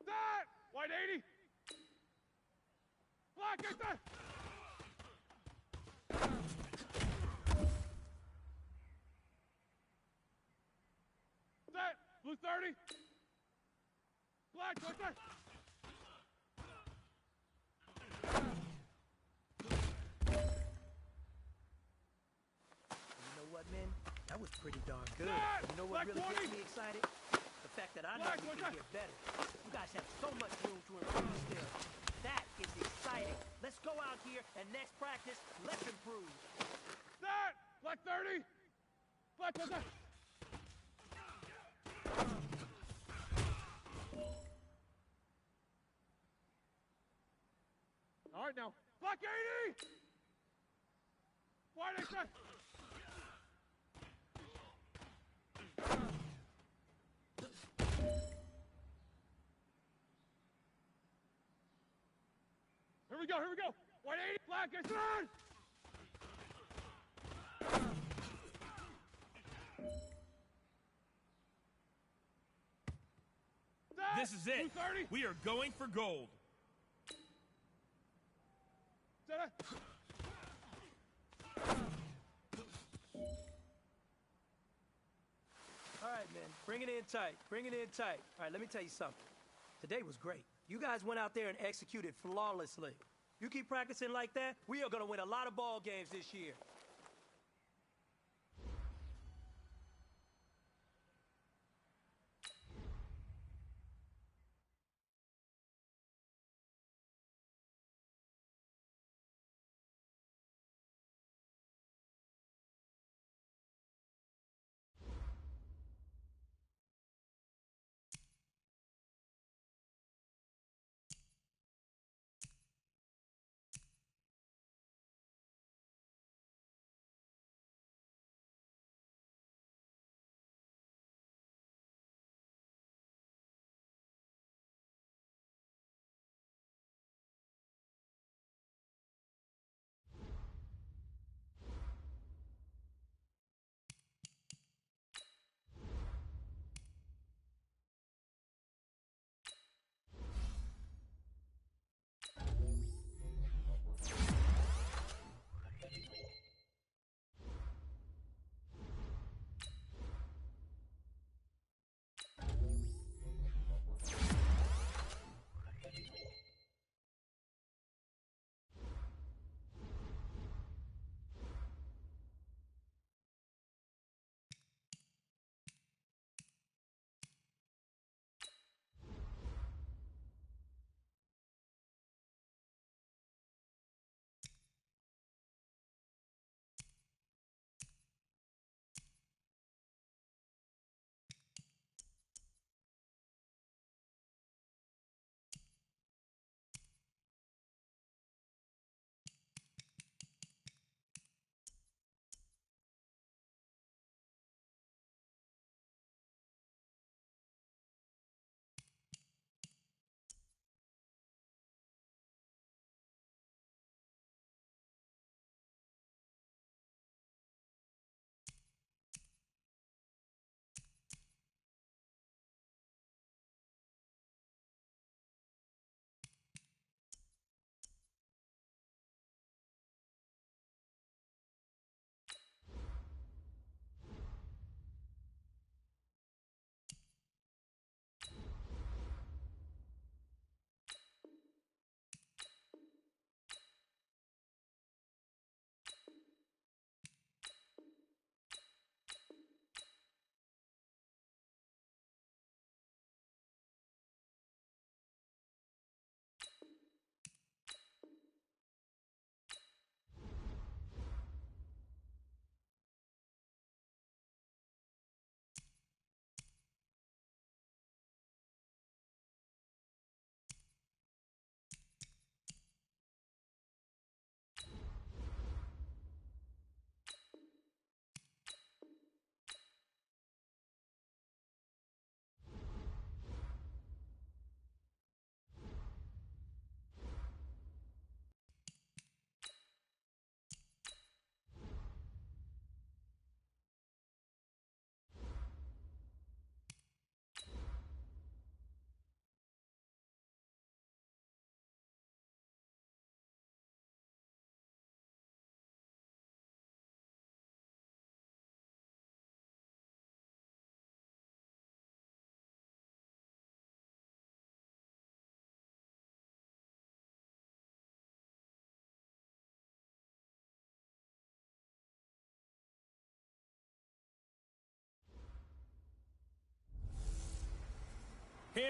Set! White 80! Black 8 set! Set! Blue 30! Black 8 set! You know what, man? That was pretty darn good. Set! You know what Black really 20! gets me excited? The fact that I know Black we 20! can get better. You guys have so much room to improve still. That is exciting. Let's go out here and next practice, let's improve. Set! Black 30! Black 8 set! All right now. Black 80! White 8 set! Here we go, here we go! White 80! Black 8 set! This is it. 230. We are going for gold. Set. All right, man. Bring it in tight. Bring it in tight. All right, let me tell you something. Today was great. You guys went out there and executed flawlessly. You keep practicing like that, we are going to win a lot of ball games this year.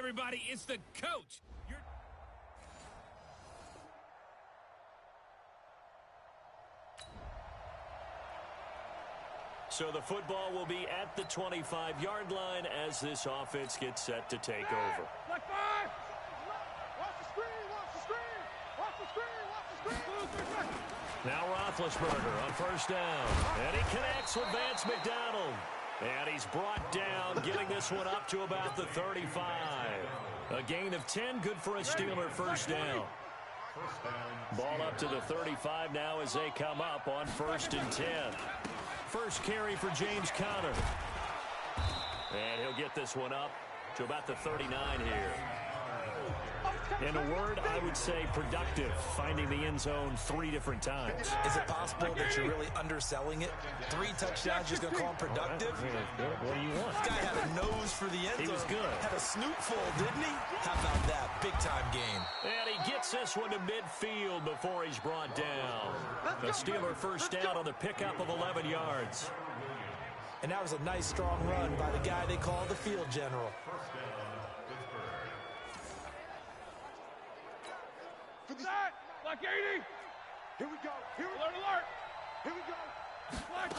everybody. It's the coach. So the football will be at the 25-yard line as this offense gets set to take over. Black five. Watch the screen, watch the screen. Watch the screen, watch the screen. Now Roethlisberger on first down. And he connects with Vance McDonald. And he's brought down, getting this one up to about the 35. A gain of 10, good for a Steeler first down. Ball up to the 35 now as they come up on 1st and 10. First carry for James Conner. And he'll get this one up to about the 39 here. In a word, I would say productive, finding the end zone 3 different times. Is it possible that you're really underselling it? 3 touchdowns, just going to call him productive? What do you want? This guy had a nose for the end zone. He was good. Had a snootful, didn't he? How about that? Big-time game. And he gets this one to midfield before he's brought down. A Steeler first down on the pickup of 11 yards. And that was a nice, strong run by the guy they call the field general. That, Black 80. Here we go. Here we go. Alert. Here we go. Black,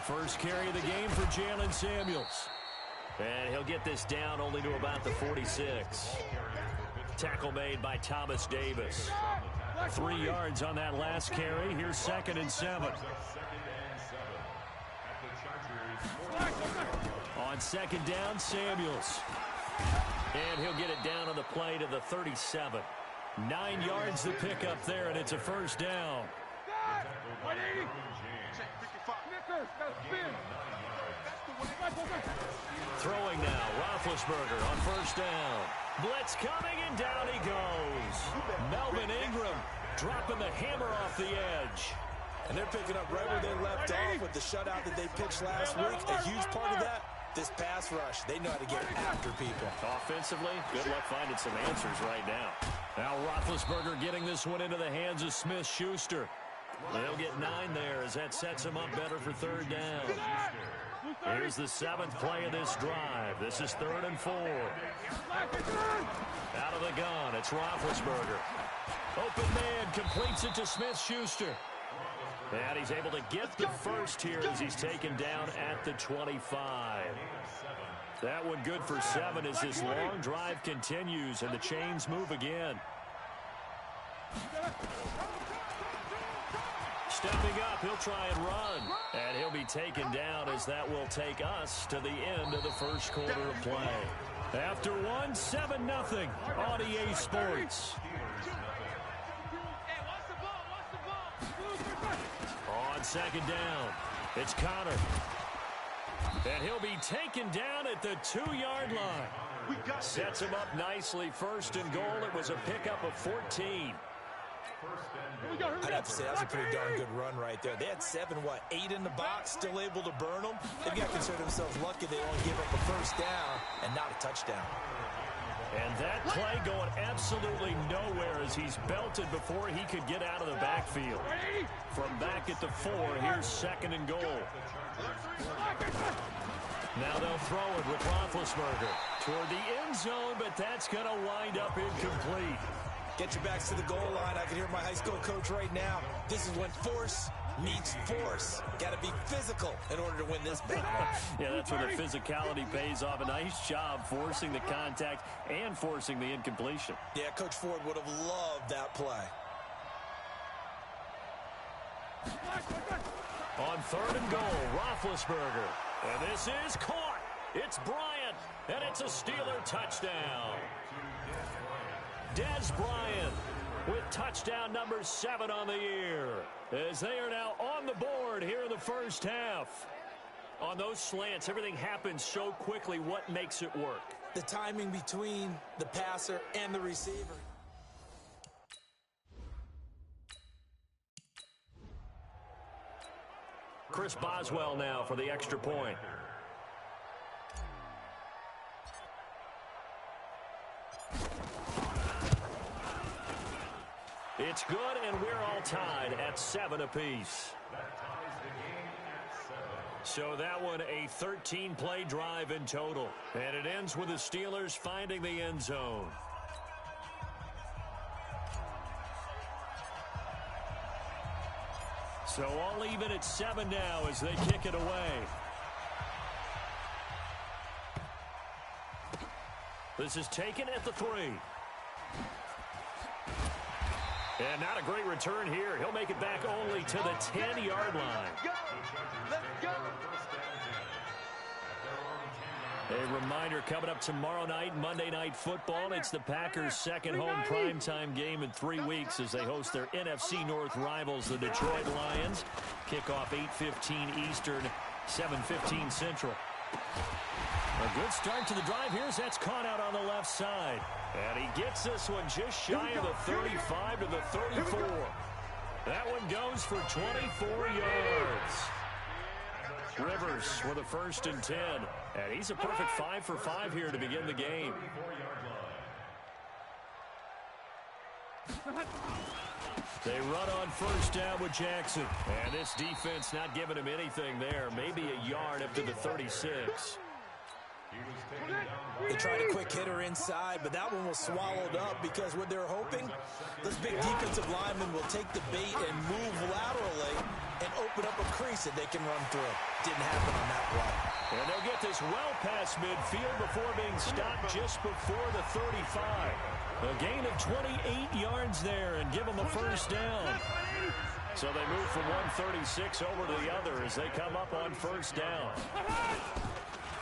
First carry of the game for Jalen Samuels. And he'll get this down only to about the 46. Tackle made by Thomas Davis. 3 yards on that last carry. Here's 2nd and 7. On 2nd down, Samuels. And he'll get it down on the play to the 37. 9 yards to pick up there, and it's a first down. 180. Snickers, got to spin. Throwing now, Roethlisberger on first down. Blitz coming, and down he goes. Melvin Ingram dropping the hammer off the edge. And they're picking up right where they left off with the shutout that they pitched last week. A huge part of that, this pass rush. They know how to get after people. Offensively, good luck finding some answers right now. Now Roethlisberger getting this one into the hands of Smith-Schuster. They'll get 9 there as that sets him up better for 3rd down. Here's the 7th play of this drive. This is 3rd and 4. Out of the gun, it's Roethlisberger. Open man completes it to Smith-Schuster. And he's able to get the first here as he's taken down at the 25. That one good for 7 as this long drive continues and the chains move again. Stepping up, he'll try and run. And he'll be taken down as that will take us to the end of the first quarter of play. After one, 7-0 on EA Sports. On 2nd down, it's Conner. And he'll be taken down at the 2-yard line. Sets him up nicely. 1st and goal. It was a pickup of 14. I'd have to say that's a pretty darn good run right there. They had 8 in the box, still able to burn them. They've got to consider themselves lucky they only gave up a first down and not a touchdown. And that play going absolutely nowhere as he's belted before he could get out of the backfield. From back at the 4, here's 2nd and goal. Now they'll throw it with Roethlisberger toward the end zone, but that's going to wind up incomplete. Get your backs to the goal line. I can hear my high school coach right now. This is when force meets force. Got to be physical in order to win this battle. Yeah, that's where the physicality pays off. A nice job forcing the contact and forcing the incompletion. Yeah, Coach Ford would have loved that play. On 3rd and goal, Roethlisberger. And this is caught. It's Bryant, and it's a Steeler touchdown. Dez Bryant with touchdown number 7 on the year, as they are now on the board here in the first half. On those slants, everything happens so quickly. What makes it work? The timing between the passer and the receiver. Chris Boswell now for the extra point. It's good, and we're all tied at 7 apiece. So that one a 13-play drive in total. And it ends with the Steelers finding the end zone. So all even at 7 now as they kick it away. This is taken at the 3. And not a great return here. He'll make it back only to the 10-yard line. Let's go. A reminder coming up tomorrow night, Monday Night Football. It's the Packers' second home primetime game in 3 weeks as they host their NFC North rivals, the Detroit Lions. Kickoff 8:15 Eastern, 7:15 Central. A good start to the drive here as that's caught out on the left side. And he gets this one just shy of the 35 to the 34. That one goes for 24 yards. Rivers with a 1st and 10. And he's a perfect 5 for 5 here to begin the game. They run on 1st down with Jackson. And this defense not giving him anything there. Maybe a yard up to the 36. They tried a quick hitter inside, but that one was swallowed up because what they're hoping, this big defensive lineman will take the bait and move laterally and open up a crease that they can run through. Didn't happen on that play. And they'll get this well past midfield before being stopped just before the 35. A gain of 28 yards there and give them the 1st down. So they move from 136 over to the other as they come up on 1st down.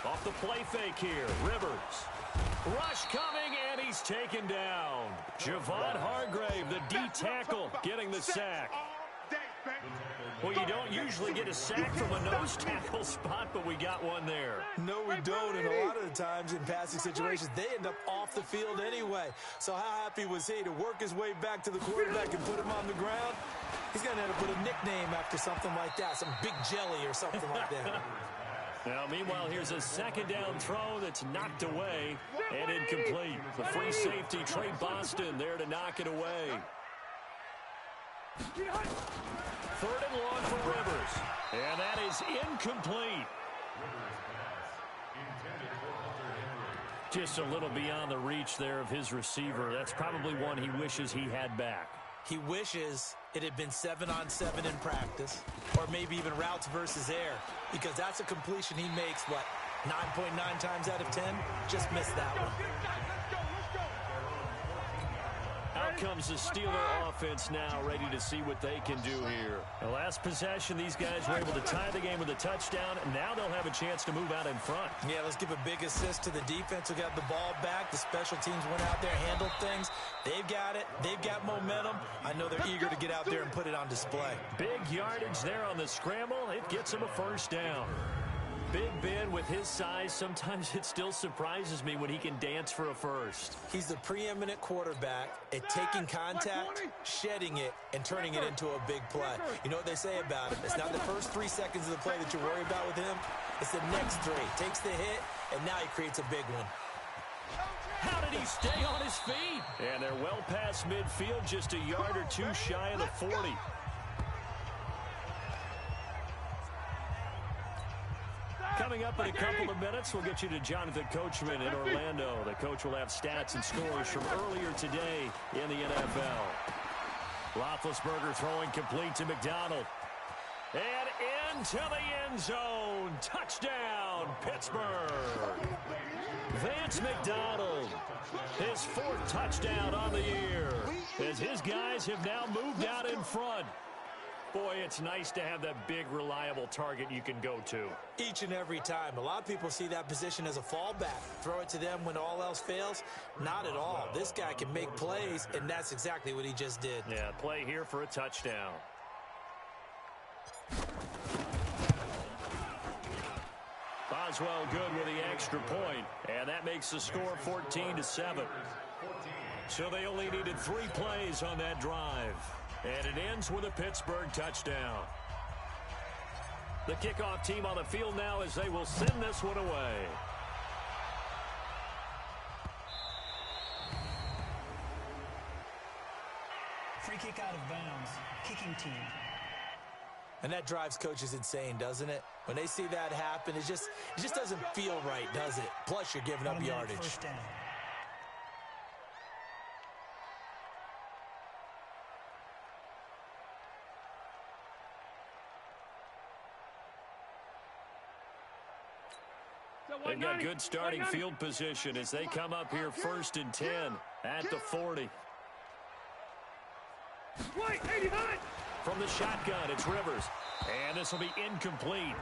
Off the play fake here, Rivers. Rush coming, and he's taken down. Javon Hargrave, the D tackle, getting the sack. Well, you don't usually get a sack from a nose tackle spot, but we got one there. No, we don't, and a lot of the times in passing situations, they end up off the field anyway. So how happy was he to work his way back to the quarterback and put him on the ground? He's going to have to put a nickname after something like that, some Big Jelly or something like that. Now, meanwhile, here's a 2nd down throw that's knocked away and incomplete. The free safety, Trey Boston, there to knock it away. 3rd and long for Rivers. And that is incomplete. Just a little beyond the reach there of his receiver. That's probably one he wishes he had back. He wishes it had been 7-on-7 in practice, or maybe even routes versus air, because that's a completion he makes, 9.9 times out of 10? Just missed that one. Out comes the Steeler offense now, ready to see what they can do here. The last possession, these guys were able to tie the game with a touchdown, and now they'll have a chance to move out in front. Yeah, let's give a big assist to the defense who got the ball back. The special teams went out there, handled things. They've got it. They've got momentum. I know they're eager to get out there and put it on display. Big yardage there on the scramble. It gets them a 1st down. Big Ben with his size, sometimes it still surprises me when he can dance for a 1st. He's the preeminent quarterback at taking contact, shedding it, and turning it into a big play. You know what they say about him? It's not the first 3 seconds of the play that you worry about with him. It's the next 3. Takes the hit, and now he creates a big one. How did he stay on his feet? And they're well past midfield, just a yard or 2 shy of the 40. Coming up in a couple of minutes, we'll get you to Jonathan Coachman in Orlando. The coach will have stats and scores from earlier today in the NFL. Roethlisberger throwing complete to McDonald. And into the end zone. Touchdown, Pittsburgh. Vance McDonald, his 4th touchdown on the year, as his guys have now moved out in front. Boy, it's nice to have that big, reliable target you can go to. Each and every time. A lot of people see that position as a fallback. Throw it to them when all else fails. Not at all. This guy can make plays, and that's exactly what he just did. Yeah, play here for a touchdown. Boswell good with the extra point, and that makes the score 14-7. So they only needed 3 plays on that drive. And it ends with a Pittsburgh touchdown. The kickoff team on the field now as they will send this one away. Free kick out of bounds. Kicking team. And that drives coaches insane, doesn't it? When they see that happen, it just doesn't feel right, does it? Plus, you're giving up yardage. First down. They've got good starting field position as they come up here 1st and 10 at the 40. From the shotgun, it's Rivers. And this will be incomplete.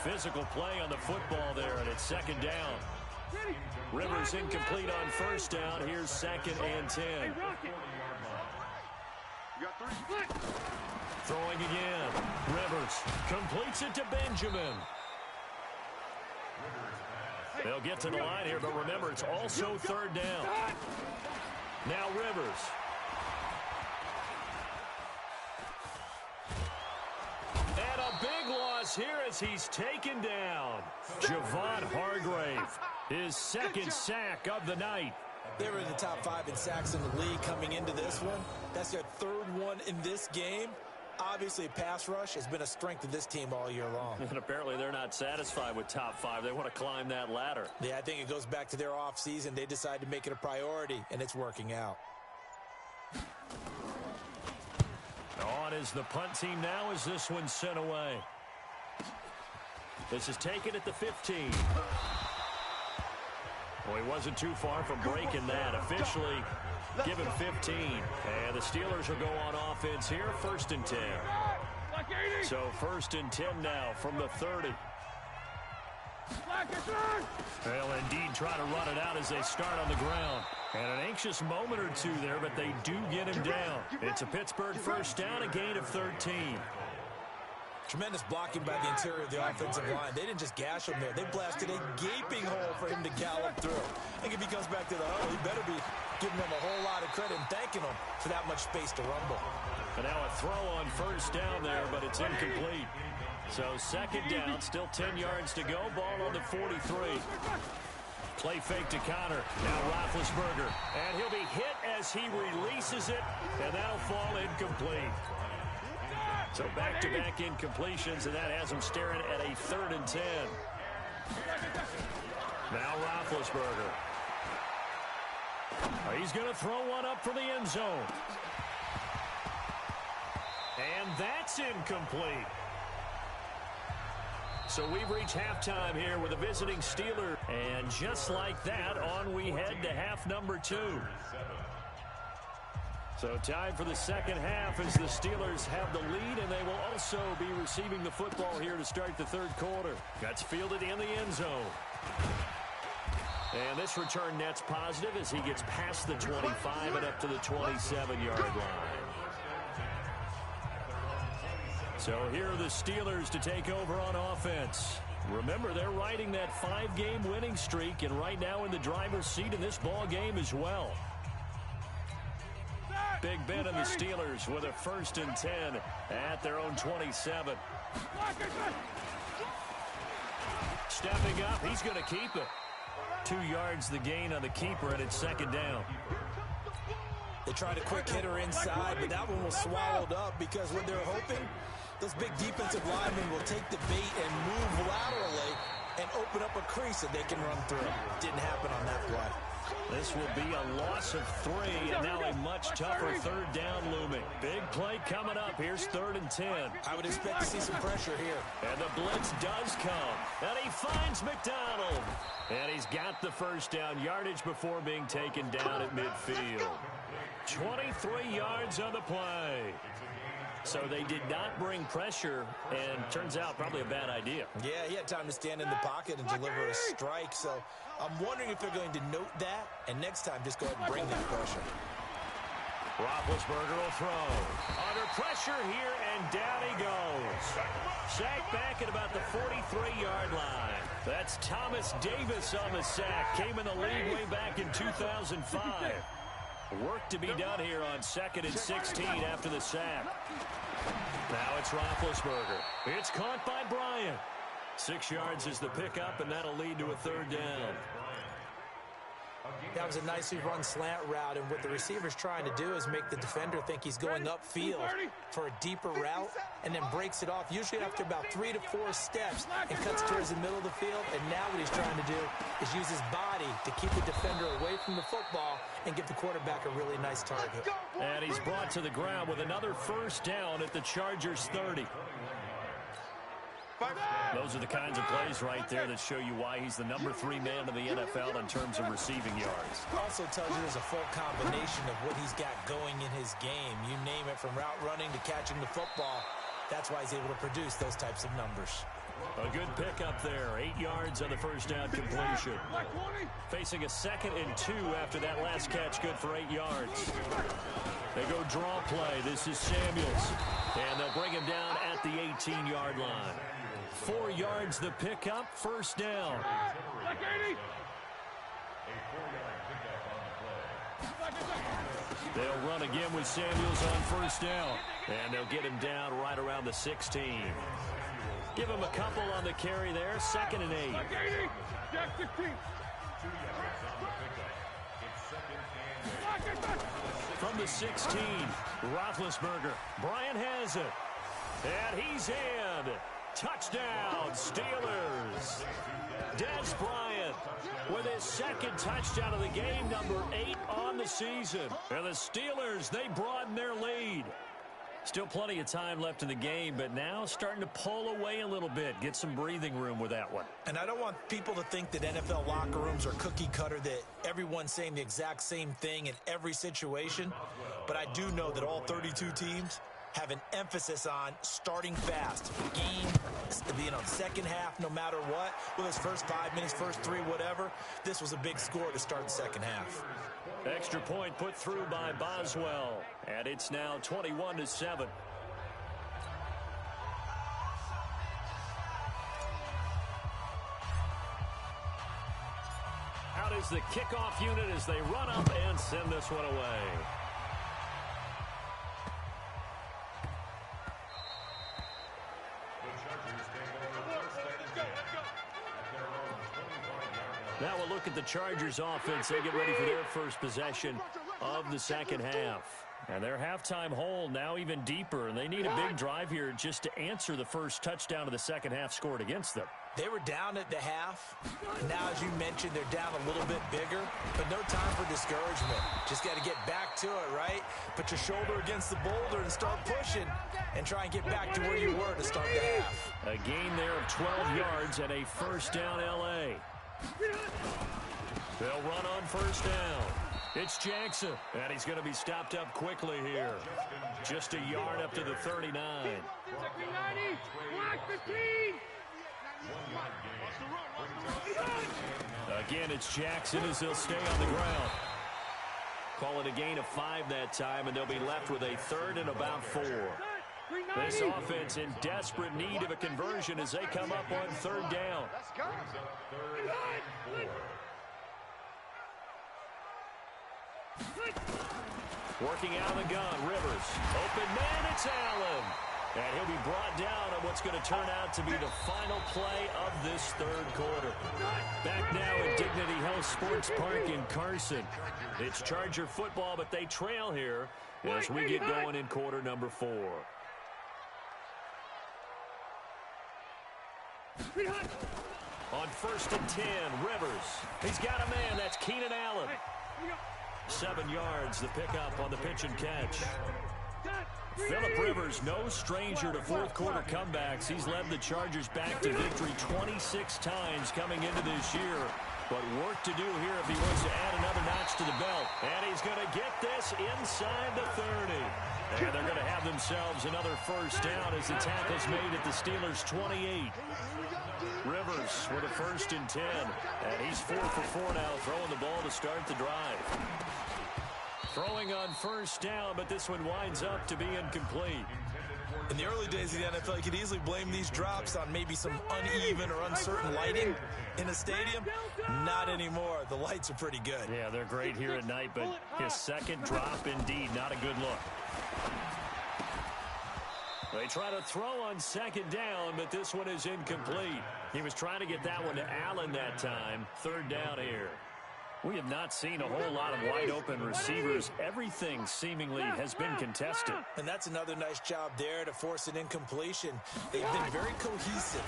Physical play on the football there, and it's 2nd down. Rivers incomplete on 1st down. Here's 2nd and 10. Throwing again. Rivers completes it to Benjamin. They'll get to the line here, but remember, it's also 3rd down. Now Rivers. And a big loss here as he's taken down. Javon Hargrave, his 2nd sack of the night. They were in the top 5 in sacks in the league coming into this one. That's their 3rd one in this game. Obviously, pass rush has been a strength of this team all year long. And apparently they're not satisfied with top 5. They want to climb that ladder. Yeah, I think it goes back to their offseason. They decided to make it a priority, and it's working out. On is the punt team now as this one's sent away. This is taken at the 15. Well, he wasn't too far from breaking that. Officially given 15. And the Steelers will go on offense here, 1st and 10. So 1st and 10 now from the 30. They'll indeed try to run it out as they start on the ground. And an anxious moment or two there, but they do get him down. It's a Pittsburgh 1st down, a gain of 13. Tremendous blocking by the interior of the offensive line. They didn't just gash him there. They blasted a gaping hole for him to gallop through. I think if he comes back to the huddle, he better be giving them a whole lot of credit and thanking them for that much space to rumble. And now a throw on 1st down there, but it's incomplete. So 2nd down, still 10 yards to go. Ball on the 43. Play fake to Connor. Now Roethlisberger. And he'll be hit as he releases it, and that'll fall incomplete. So back-to-back incompletions, and that has him staring at a 3rd and 10. Now Roethlisberger. He's going to throw one up for the end zone. And that's incomplete. So we've reached halftime here with a visiting Steeler. And just like that, on we head to half number 2. So time for the 2nd half as the Steelers have the lead, and they will also be receiving the football here to start the 3rd quarter. That's fielded in the end zone. And this return net's positive as he gets past the 25 and up to the 27-yard line. So here are the Steelers to take over on offense. Remember, they're riding that 5-game winning streak, and right now in the driver's seat in this ball game as well. Big Ben and the Steelers with a 1st and 10 at their own 27. Stepping up, he's going to keep it. 2 yards the gain on the keeper, and it's 2nd down. They tried a quick hitter inside, but that one was swallowed up because what they're hoping, those big defensive linemen will take the bait and move laterally and open up a crease that they can run through. Didn't happen on that play. This will be a loss of 3, and now a much tougher 3rd down looming. Big play coming up. Here's 3rd and 10. I would expect to see some pressure here. And the blitz does come. And he finds McDonald. And he's got the 1st down yardage before being taken down at midfield. 23 yards on the play. So they did not bring pressure, and turns out probably a bad idea. Yeah, he had time to stand in the pocket and deliver a strike, so I'm wondering if they're going to note that, and next time just go ahead and bring that pressure. Roethlisberger will throw. Under pressure here, and down he goes. Sacked back at about the 43-yard line. That's Thomas Davis on the sack. Came in the league way back in 2005. Work to be done here on 2nd and 16 after the sack. Now it's Roethlisberger. It's caught by Bryant. 6 yards is the pickup, and that'll lead to a 3rd down. That was a nicely run slant route, and what the receiver's trying to do is make the defender think he's going upfield for a deeper route, and then breaks it off, usually after about 3 to 4 steps, and cuts towards the middle of the field. And now what he's trying to do is use his body to keep the defender away from the football and give the quarterback a really nice target. And he's brought to the ground with another first down at the Chargers 30. Those are the kinds of plays right there that show you why he's the #3 man in the NFL in terms of receiving yards. Also tells you there's a full combination of what he's got going in his game. You name it, from route running to catching the football. That's why he's able to produce those types of numbers. A good pickup there. 8 yards on the first down completion. Facing a 2nd and 2 after that last catch, good for 8 yards. They go draw play. This is Samuels. And they'll bring him down at the 18-yard line. 4 yards the pickup, first down. They'll run again with Samuels on first down. And they'll get him down right around the 16. Give him a couple on the carry there, 2nd and 8. From the 16, Roethlisberger. Bryant has it. And he's in. Touchdown, Steelers. Des Bryant with his 2nd touchdown of the game, number 8 on the season. And the Steelers, they broaden their lead. Still plenty of time left in the game, but now starting to pull away a little bit. Get some breathing room with that one. And I don't want people to think that NFL locker rooms are cookie cutter, that everyone's saying the exact same thing in every situation. But I do know that all 32 teams have an emphasis on starting fast. Game, second half, no matter what. Whether it's first 5 minutes, first 3, whatever. This was a big score to start the second half. Extra point put through by Boswell. And it's now 21-7. Out is the kickoff unit as they run up and send this one away. Now we'll look at the Chargers offense. They get ready for their first possession of the second half. And their halftime hole now even deeper. And they need a big drive here just to answer the first touchdown of the second half scored against them. They were down at the half. Now, as you mentioned, they're down a little bit bigger. But no time for discouragement. Just got to get back to it, right? Put your shoulder against the boulder and start pushing. And try and get back to where you were to start the half. A gain there of 12 yards and a first down L.A. They'll run on first down. It's Jackson, and he's going to be stopped up quickly here. Just a yard up to the 39. Again, it's Jackson as he'll stay on the ground. Call it a gain of 5 that time, and they'll be left with a 3rd and about 4. This offense in desperate need of a conversion as they come up on 3rd down. Working out of the gun, Rivers. Open man, it's Allen. And he'll be brought down on what's going to turn out to be the final play of this 3rd quarter. Back now at Dignity Health Sports Park in Carson. It's Charger football, but they trail here as we get going in quarter number 4. On 1st and 10, Rivers. He's got a man. That's Keenan Allen. 7 yards, the pickup on the pitch and catch. Phillip Rivers, no stranger to 4th quarter comebacks. He's led the Chargers back to victory 26 times coming into this year. But work to do here if he wants to add another notch to the belt. And he's going to get this inside the 30. And they're going to have themselves another first down as the tackle's made at the Steelers' 28. Rivers with a 1st and 10. And he's 4 for 4 now, throwing the ball to start the drive. Throwing on first down, but this one winds up to be incomplete. In the early days of the NFL, you could easily blame these drops on maybe some uneven or uncertain lighting in a stadium. Not anymore. The lights are pretty good. Yeah, they're great here at night, but his 2nd drop, indeed, not a good look. They try to throw on 2nd down, but this one is incomplete. He was trying to get that one to Allen that time. 3rd down here. We have not seen a whole lot of wide-open receivers. Everything seemingly has been contested. And that's another nice job there to force an incompletion. They've been very cohesive,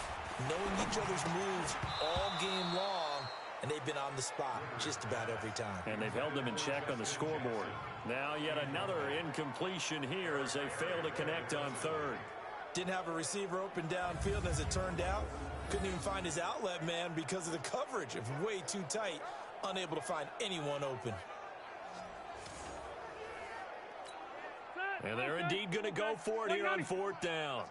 knowing each other's moves all game long, and they've been on the spot just about every time. And they've held them in check on the scoreboard. Now yet another incompletion here as they fail to connect on third. Didn't have a receiver open downfield, as it turned out. Couldn't even find his outlet man because of the coverage. It was way too tight. Unable to find anyone open. And they're indeed going to go for it here on fourth down.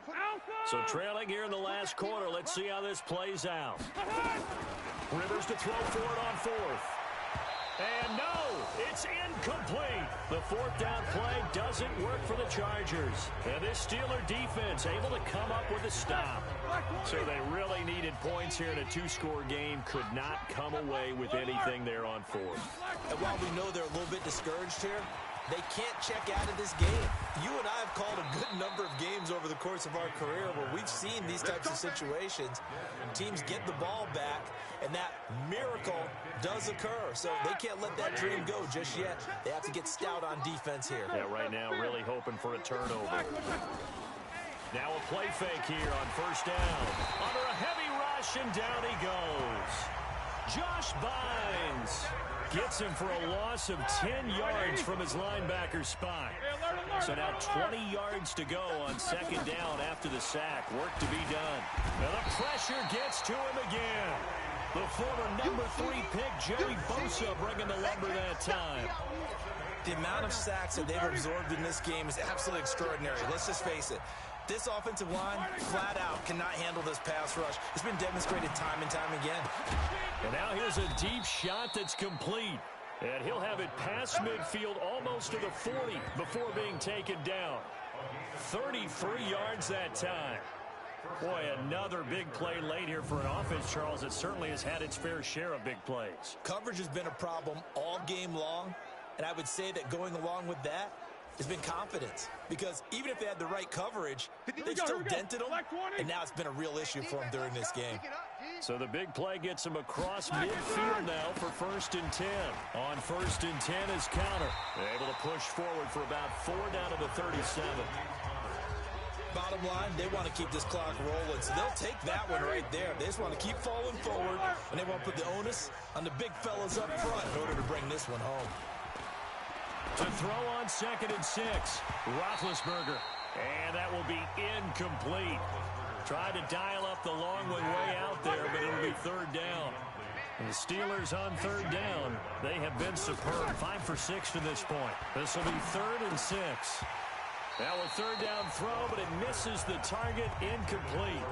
So trailing here in the last quarter. Let's see how this plays out. Rivers to throw for it on fourth. And no, it's incomplete. The fourth down play doesn't work for the Chargers. And this Steeler defense able to come up with a stop. So they really needed points here in a two-score game. Could not come away with anything there on fourth. And while we know they're a little bit discouraged here, they can't check out of this game. You and I have called a good number of games over the course of our career where we've seen these types of situations. Teams get the ball back, and that miracle does occur. So they can't let that dream go just yet. They have to get stout on defense here. Yeah, right now really hoping for a turnover. Now a play fake here on first down. Under a heavy rush, and down he goes. Josh Bynes gets him for a loss of 10 yards from his linebacker spot. So now 20 yards to go on second down after the sack. Work to be done. And the pressure gets to him again. The former number 3 pick, Joey Bosa, bringing the lumber that time. The amount of sacks that they've absorbed in this game is absolutely extraordinary. Let's just face it. This offensive line, flat out, cannot handle this pass rush. It's been demonstrated time and time again. And now here's a deep shot that's complete. And he'll have it past midfield almost to the 40 before being taken down. 33 yards that time. Boy, another big play late here for an offense, Charles, that certainly has had its fair share of big plays. Coverage has been a problem all game long, and I would say that going along with that has been confidence. Because even if they had the right coverage, they've still dented them, and now it's been a real issue for them during this game. So the big play gets him across midfield now for first and 10. On first and 10 is counter. They're able to push forward for about 4 down to the 37. Bottom line, they want to keep this clock rolling, so they'll take that one right there. They just want to keep falling forward, and they want to put the onus on the big fellas up front in order to bring this one home. To throw on second and 6, Roethlisberger. And that will be incomplete. Tried to dial up the long one way out there, but it'll be third down. And the Steelers on third down, they have been superb. 5 for 6 to this point. This will be third and 6. Now a third down throw, but it misses the target, incomplete.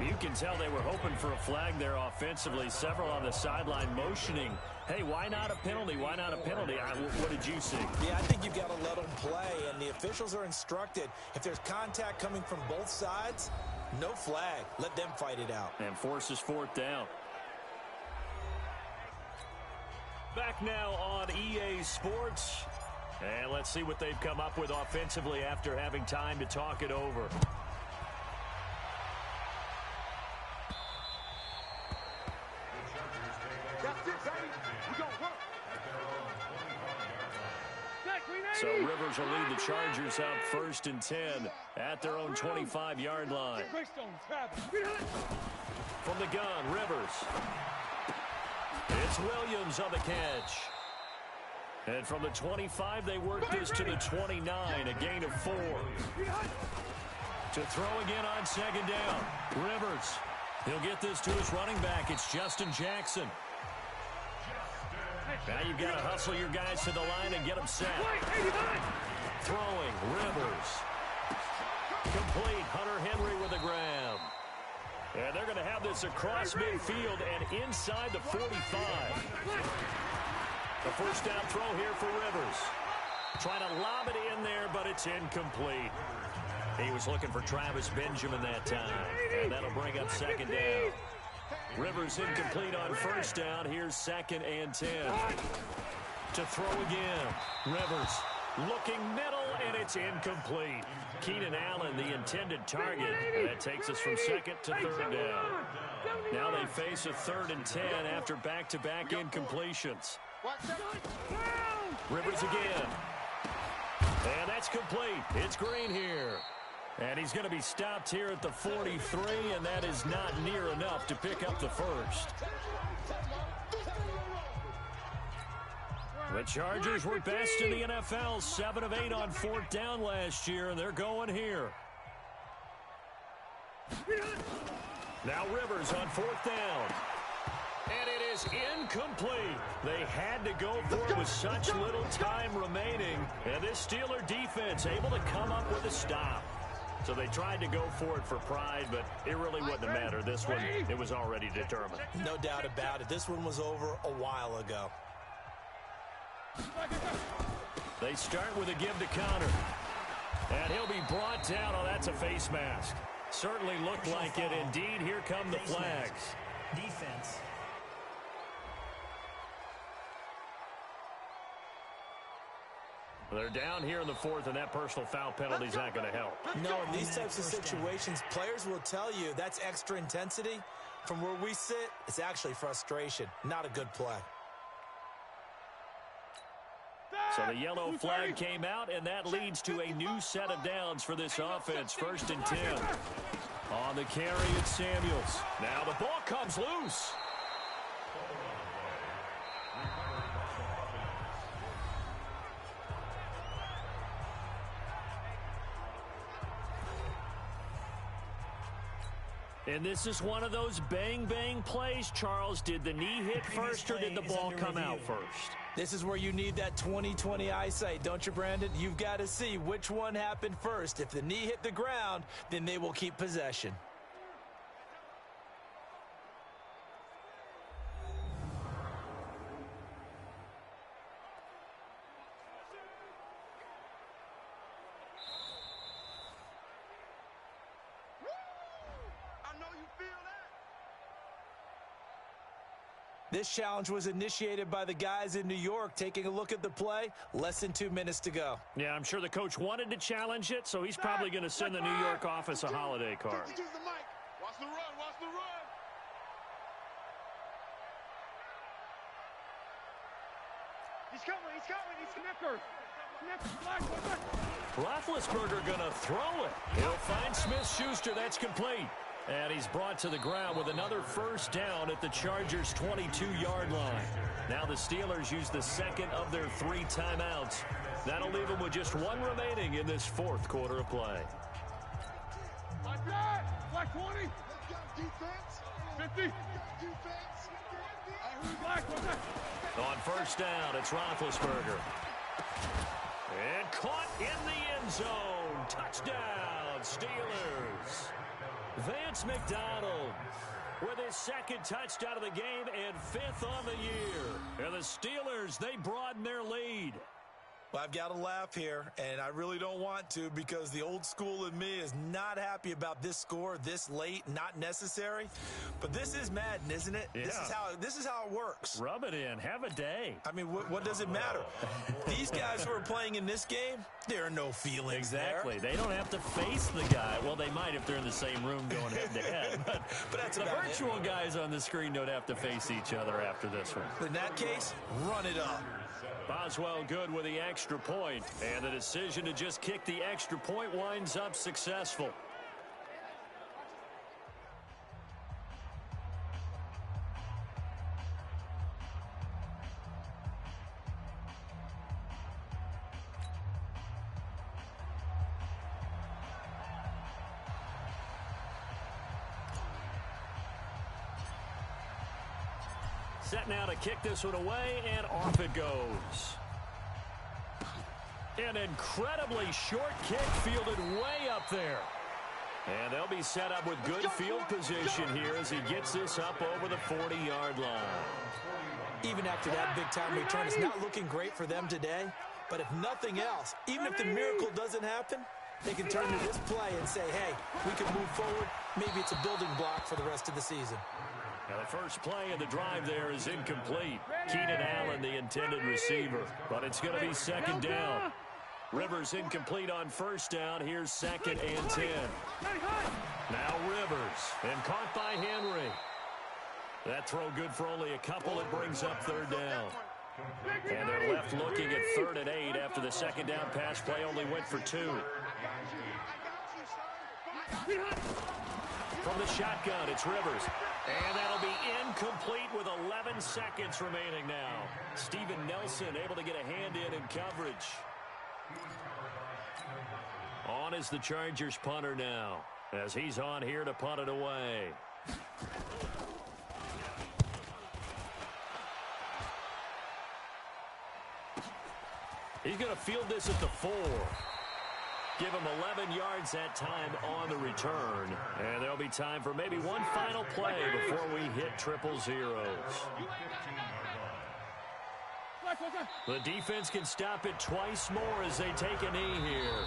You can tell they were hoping for a flag there offensively. Several on the sideline motioning. Hey, why not a penalty? Why not a penalty? What did you see? Yeah, I think you've got to let them play, and the officials are instructed. If there's contact coming from both sides, no flag. Let them fight it out. And forces fourth down. Back now on EA Sports. And let's see what they've come up with offensively after having time to talk it over. So Rivers will lead the Chargers out first and 10 at their own 25-yard line. From the gun, Rivers. It's Williams on the catch. And from the 25, they work this to the 29, a gain of 4. To throw again on second down, Rivers. He'll get this to his running back. It's Justin Jackson. Now you've got to hustle your guys to the line and get them set. Throwing, Rivers. Complete, Hunter Henry with a grab. And they're going to have this across midfield and inside the 45. The first down throw here for Rivers. Trying to lob it in there, but it's incomplete. He was looking for Travis Benjamin that time. And that'll bring up second down. Rivers incomplete on first down. Here's second and 10. To throw again. Rivers looking middle, and it's incomplete. Keenan Allen, the intended target. That takes us from second to third down. Now they face a 3rd and 10 after back-to-back incompletions. Rivers again. And that's complete. It's Green here. And he's going to be stopped here at the 43, and that is not near enough to pick up the first. The Chargers were best in the NFL, 7 of 8 on 4th down last year, and they're going here. Now Rivers on 4th down. And it is incomplete. They had to go for it with such little time remaining. And this Steeler defense able to come up with a stop. So they tried to go for it for pride, but it really wouldn't have mattered. This one, it was already determined. No doubt about it. This one was over a while ago. They start with a give to Connor. And he'll be brought down. Oh, that's a face mask. Certainly looked like it. Indeed, here come the flags. Defense. They're down here in the 4th, and that personal foul penalty is not going to help. No, in these types of situations, players will tell you that's extra intensity. From where we sit, it's actually frustration. Not a good play. So the yellow flag came out, and that leads to a new set of downs for this offense. 1st and 10. On the carry, it's Samuels. Now the ball comes loose. And this is one of those bang-bang plays, Charles. Did the knee hit first, or did the ball come out first? This is where you need that 20/20 eyesight, don't you, Brandon? You've got to see which one happened first. If the knee hit the ground, then they will keep possession. This challenge was initiated by the guys in New York. Taking a look at the play, less than 2 minutes to go. Yeah, I'm sure the coach wanted to challenge it, so he's probably going to send the New York office a holiday card. Watch the run, watch the run. He's coming, he's connector. Roethlisberger going to throw it. He'll find Smith-Schuster. That's complete. And he's brought to the ground with another 1st down at the Chargers' 22-yard line. Now the Steelers use the 2nd of their 3 timeouts. That'll leave them with just 1 remaining in this 4th quarter of play. Like that! Black 20! Defense! 50! On 1st down, it's Roethlisberger. And caught in the end zone. Touchdown, Steelers. Vance McDonald with his 2nd touchdown of the game and 5th on the year. And the Steelers, they broaden their lead. Well, I've got to laugh here, and I really don't want to because the old school in me is not happy about this score this late, not necessary. But this is Madden, isn't it? Yeah. This is how it works. Rub it in. Have a day. I mean, what does it matter? These guys who are playing in this game, there are no feelings Exactly. there. They don't have to face the guy. Well, they might if they're in the same room going head-to-head. But that's the about virtual guys on the screen don't have to face each other after this one. In that case, run it up. Boswell good with the extra point, and the decision to just kick the extra point winds up successful. Set now to kick this one away, and off it goes. An incredibly short kick fielded way up there. And they'll be set up with good field position here as he gets this up over the 40-yard line. Even after that big-time return, it's not looking great for them today. But if nothing else, even if the miracle doesn't happen, they can turn to this play and say, hey, we can move forward. Maybe it's a building block for the rest of the season. Now the first play of the drive there is incomplete. Keenan Allen, the intended receiver. But it's going to be 2nd down. Rivers incomplete on 1st down. Here's 2nd and 10. Now Rivers. And caught by Henry. That throw good for only a couple. It brings up third down. And they're left looking at 3rd and 8 after the second down pass play only went for 2. From the shotgun, it's Rivers. And that'll be incomplete with 11 seconds remaining now. Steven Nelson able to get a hand in coverage. On is the Chargers punter now, as he's on here to punt it away. He's going to field this at the 4. Give him 11 yards that time on the return. And there'll be time for maybe one final play before we hit 000. The defense can stop it twice more as they take a knee here.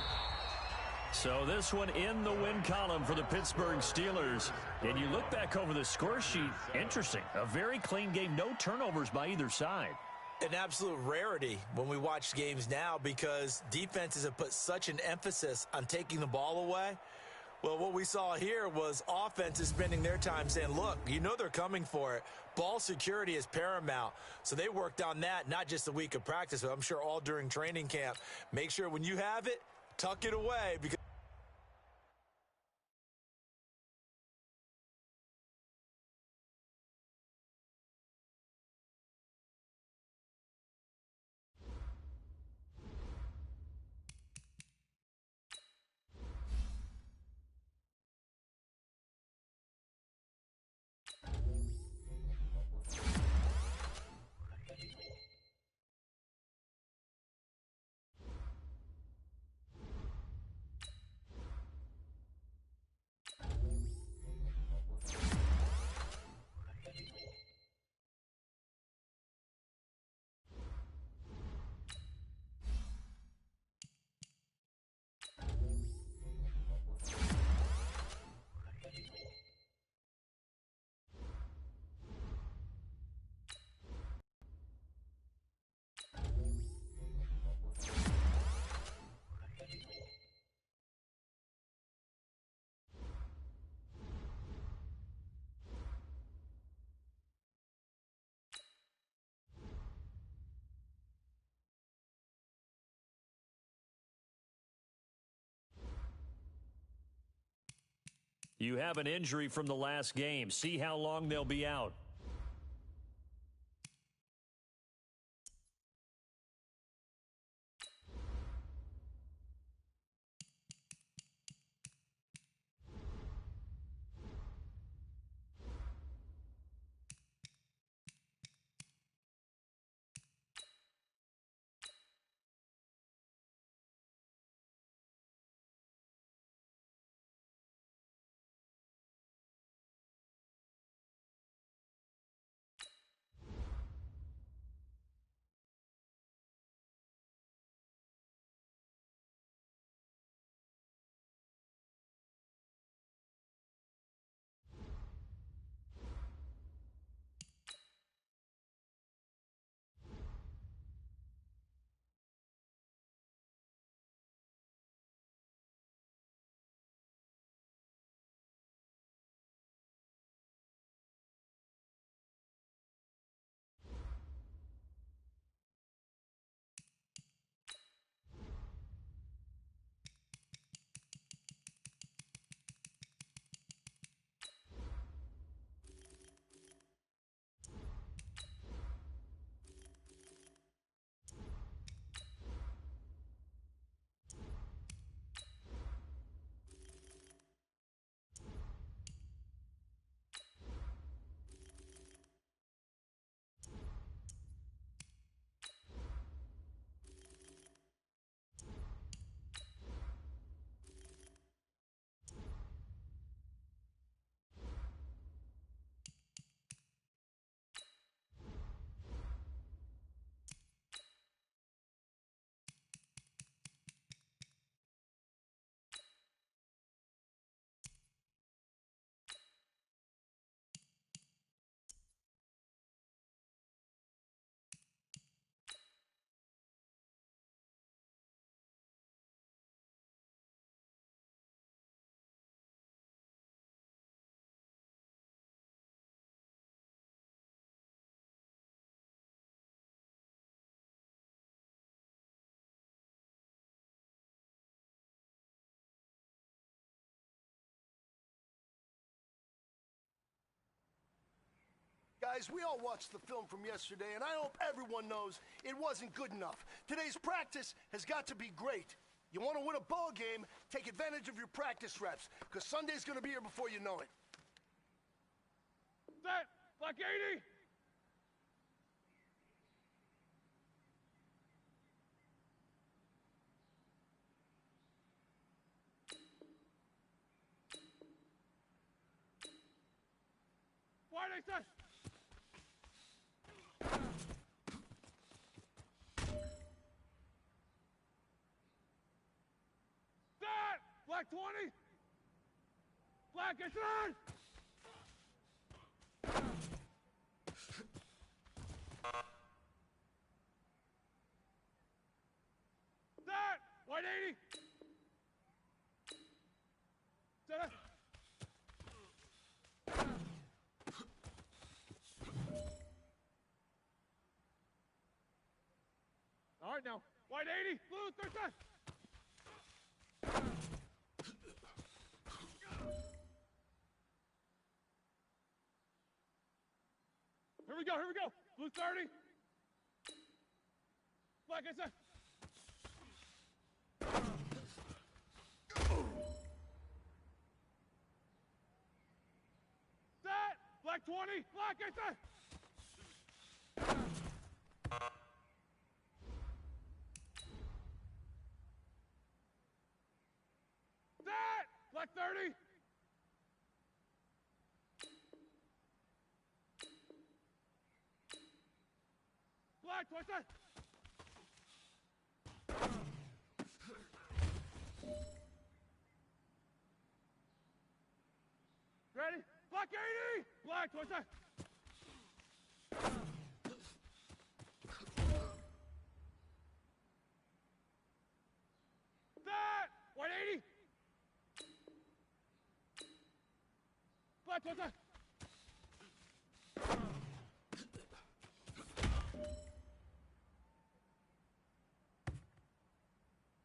So this one in the win column for the Pittsburgh Steelers. And you look back over the score sheet, interesting. A very clean game, no turnovers by either side. An absolute rarity when we watch games now because defenses have put such an emphasis on taking the ball away. Well, what we saw here was offenses spending their time saying, look, you know they're coming for it. Ball security is paramount. So they worked on that, not just a week of practice, but I'm sure all during training camp. Make sure when you have it, tuck it away because you have an injury from the last game. See how long they'll be out. guys, we all watched the film from yesterday, and I hope everyone knows it wasn't good enough. Today's practice has got to be great. You want to win a ball game, take advantage of your practice reps, because Sunday's going to be here before you know it. Set! Black 80! Wide A set! Set! Black 20! Black is on! Set! White 80! Set it! All right now, white 80, blue 30. Here we go, blue 30. Black is set. Set, black 20, black is set. Black 30! Black 20! Ready? Black 80! Black 20! That! White 80! Black 20!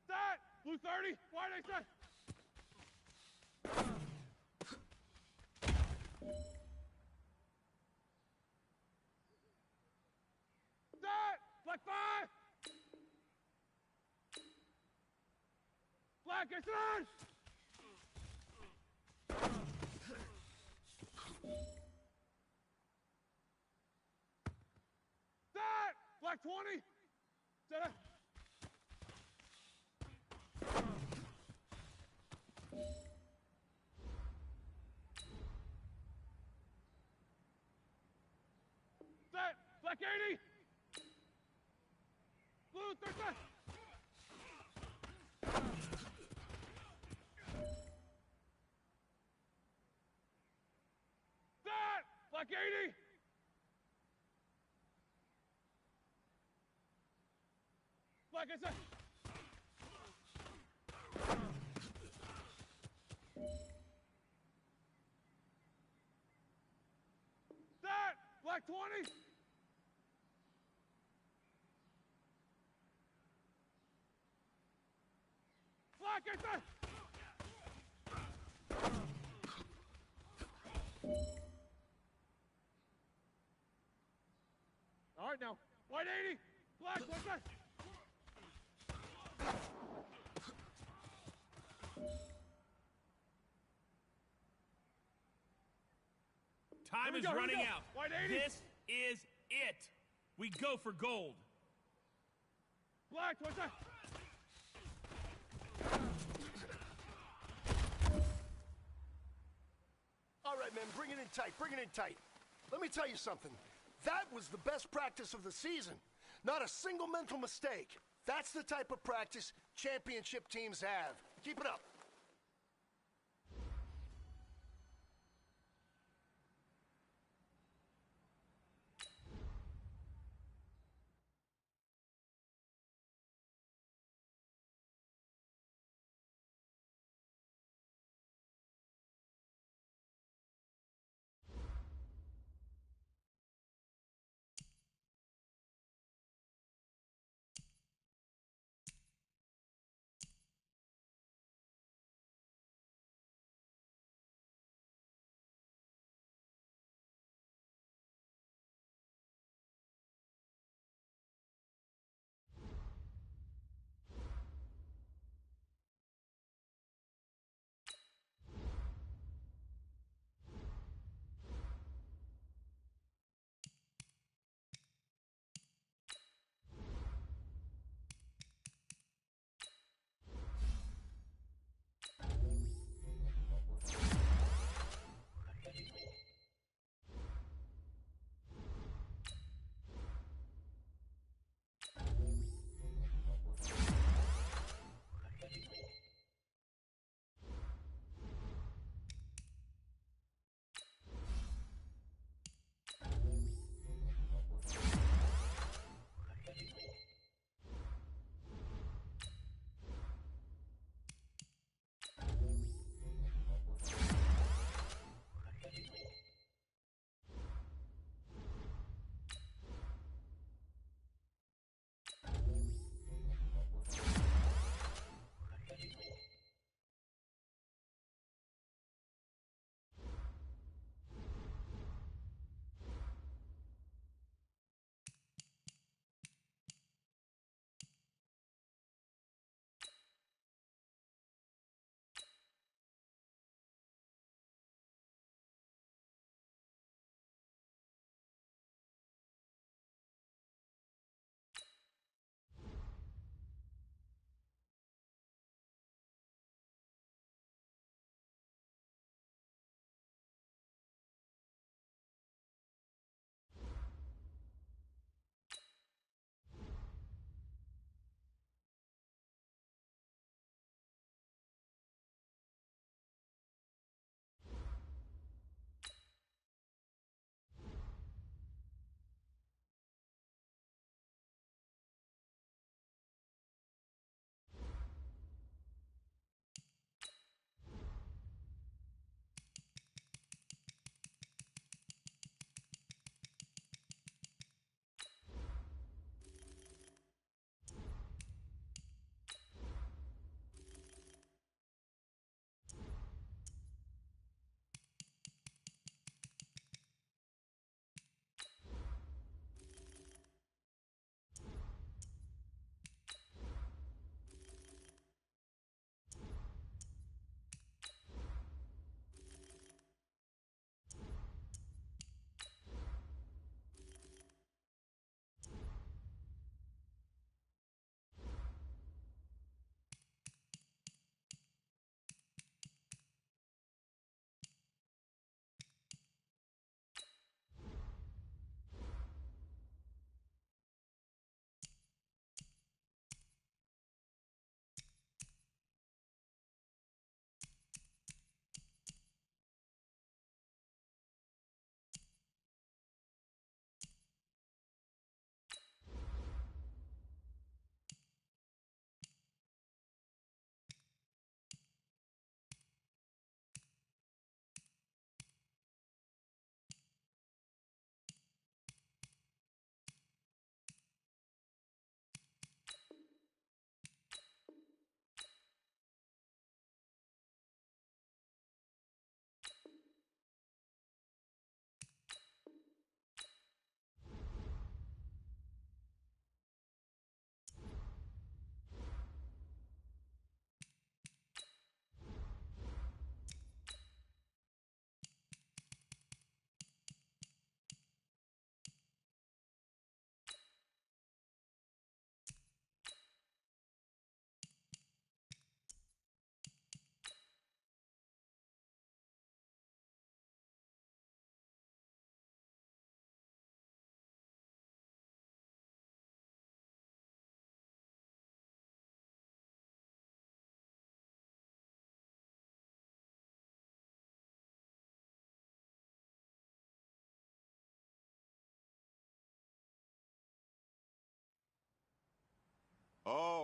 That! Blue 30! White 8 set! That! Black 5! Black 8 set! Black 20! Set up! Set! Black 80! Blue 30! Set! Black 80! Black is set. Set! Black 20! Black is set! All right now, white 80! Black 20! Time is running out. This is it. We go for gold. Black 20. All right, man, bring it in tight, bring it in tight. Let me tell you something. That was the best practice of the season. Not a single mental mistake. That's the type of practice championship teams have. Keep it up.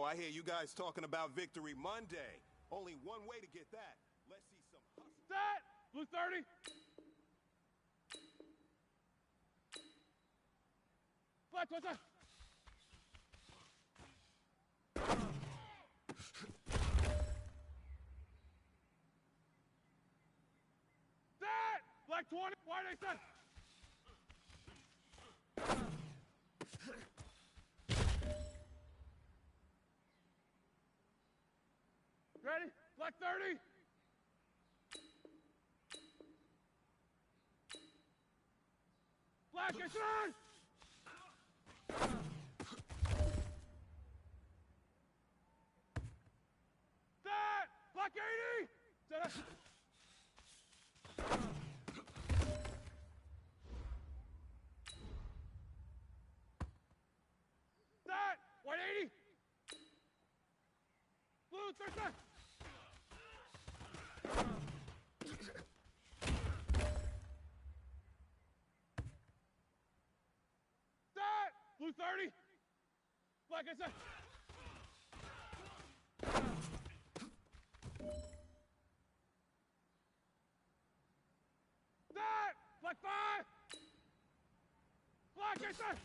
Oh, I hear you guys talking about Victory Monday. Only one way to get that. Let's see some hustle. Set! Blue 30. Flat, what's that? Set! Black 20, wide A set. Ready? Black 30. Black, get on! That! Black 80! Set up. That! White 80! Blue 30! Blue 30. Black I said. That! Black 5. Black I said.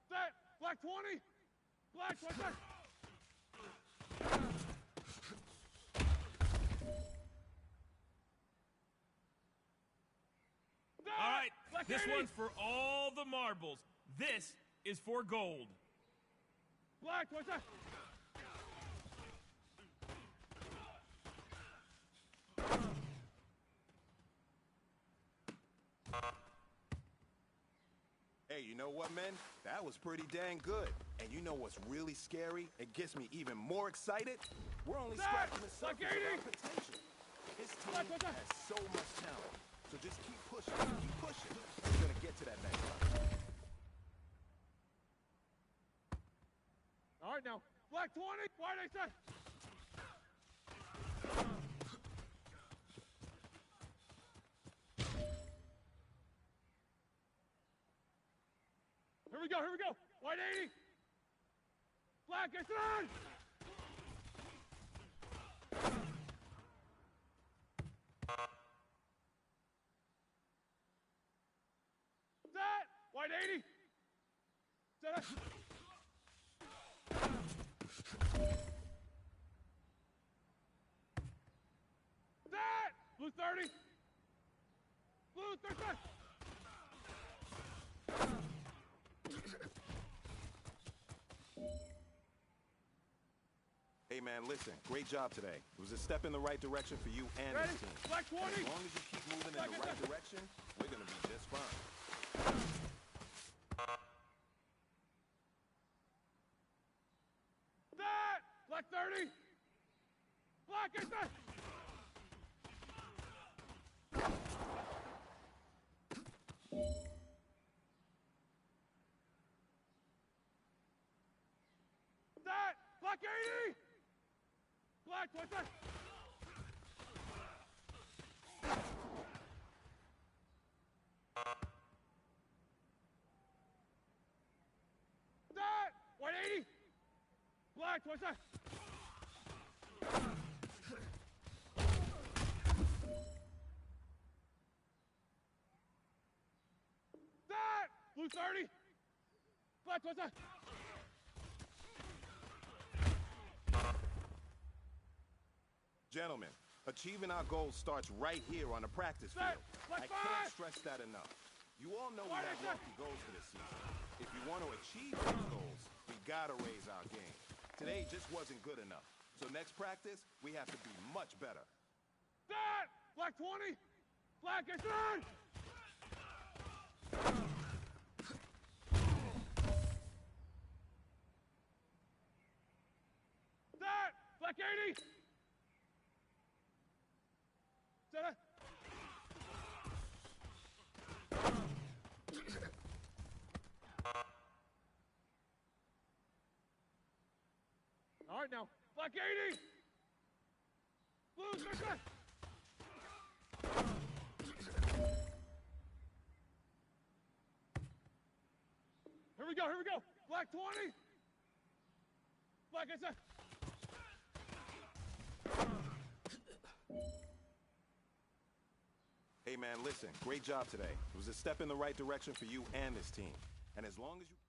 That! Black 20. Black what's that? All right, this one's for all the marbles. This is for gold. Black, what's that? Hey, you know what, men? That was pretty dang good. And you know what's really scary? It gets me even more excited. We're only scratching the surface of our potential. His team has so much talent. So just keep pushing, keep pushing. We're gonna get to that next one. All right, now, Black 20, wide A set. Here we go, here we go. White 80. Black, get on. Set. White 80. Set up. Set. Blue 30. Blue 30. Hey, man, listen. Great job today. It was a step in the right direction for you and the team. Black 20. And as long as you keep moving in the right direction, we're gonna be just fine. That! Black 30! Black is that! That! Black 80! Black, what's that? That! White 80! Black, what's that? That! Blue 30! Black, what's that? Gentlemen, achieving our goals starts right here on the practice field. I can't stress that enough. You all know we have lofty goals for this season. If you want to achieve those goals, we gotta raise our game. Today just wasn't good enough. So next practice, we have to be much better. That! Black 20! Black is on! That! Black 80! Set up. All right, now, Black 80! Blues, set up. we go, here we go. Black 20. Black, I said. Hey, man, listen. Great job today. It was a step in the right direction for you and this team. And as long as you...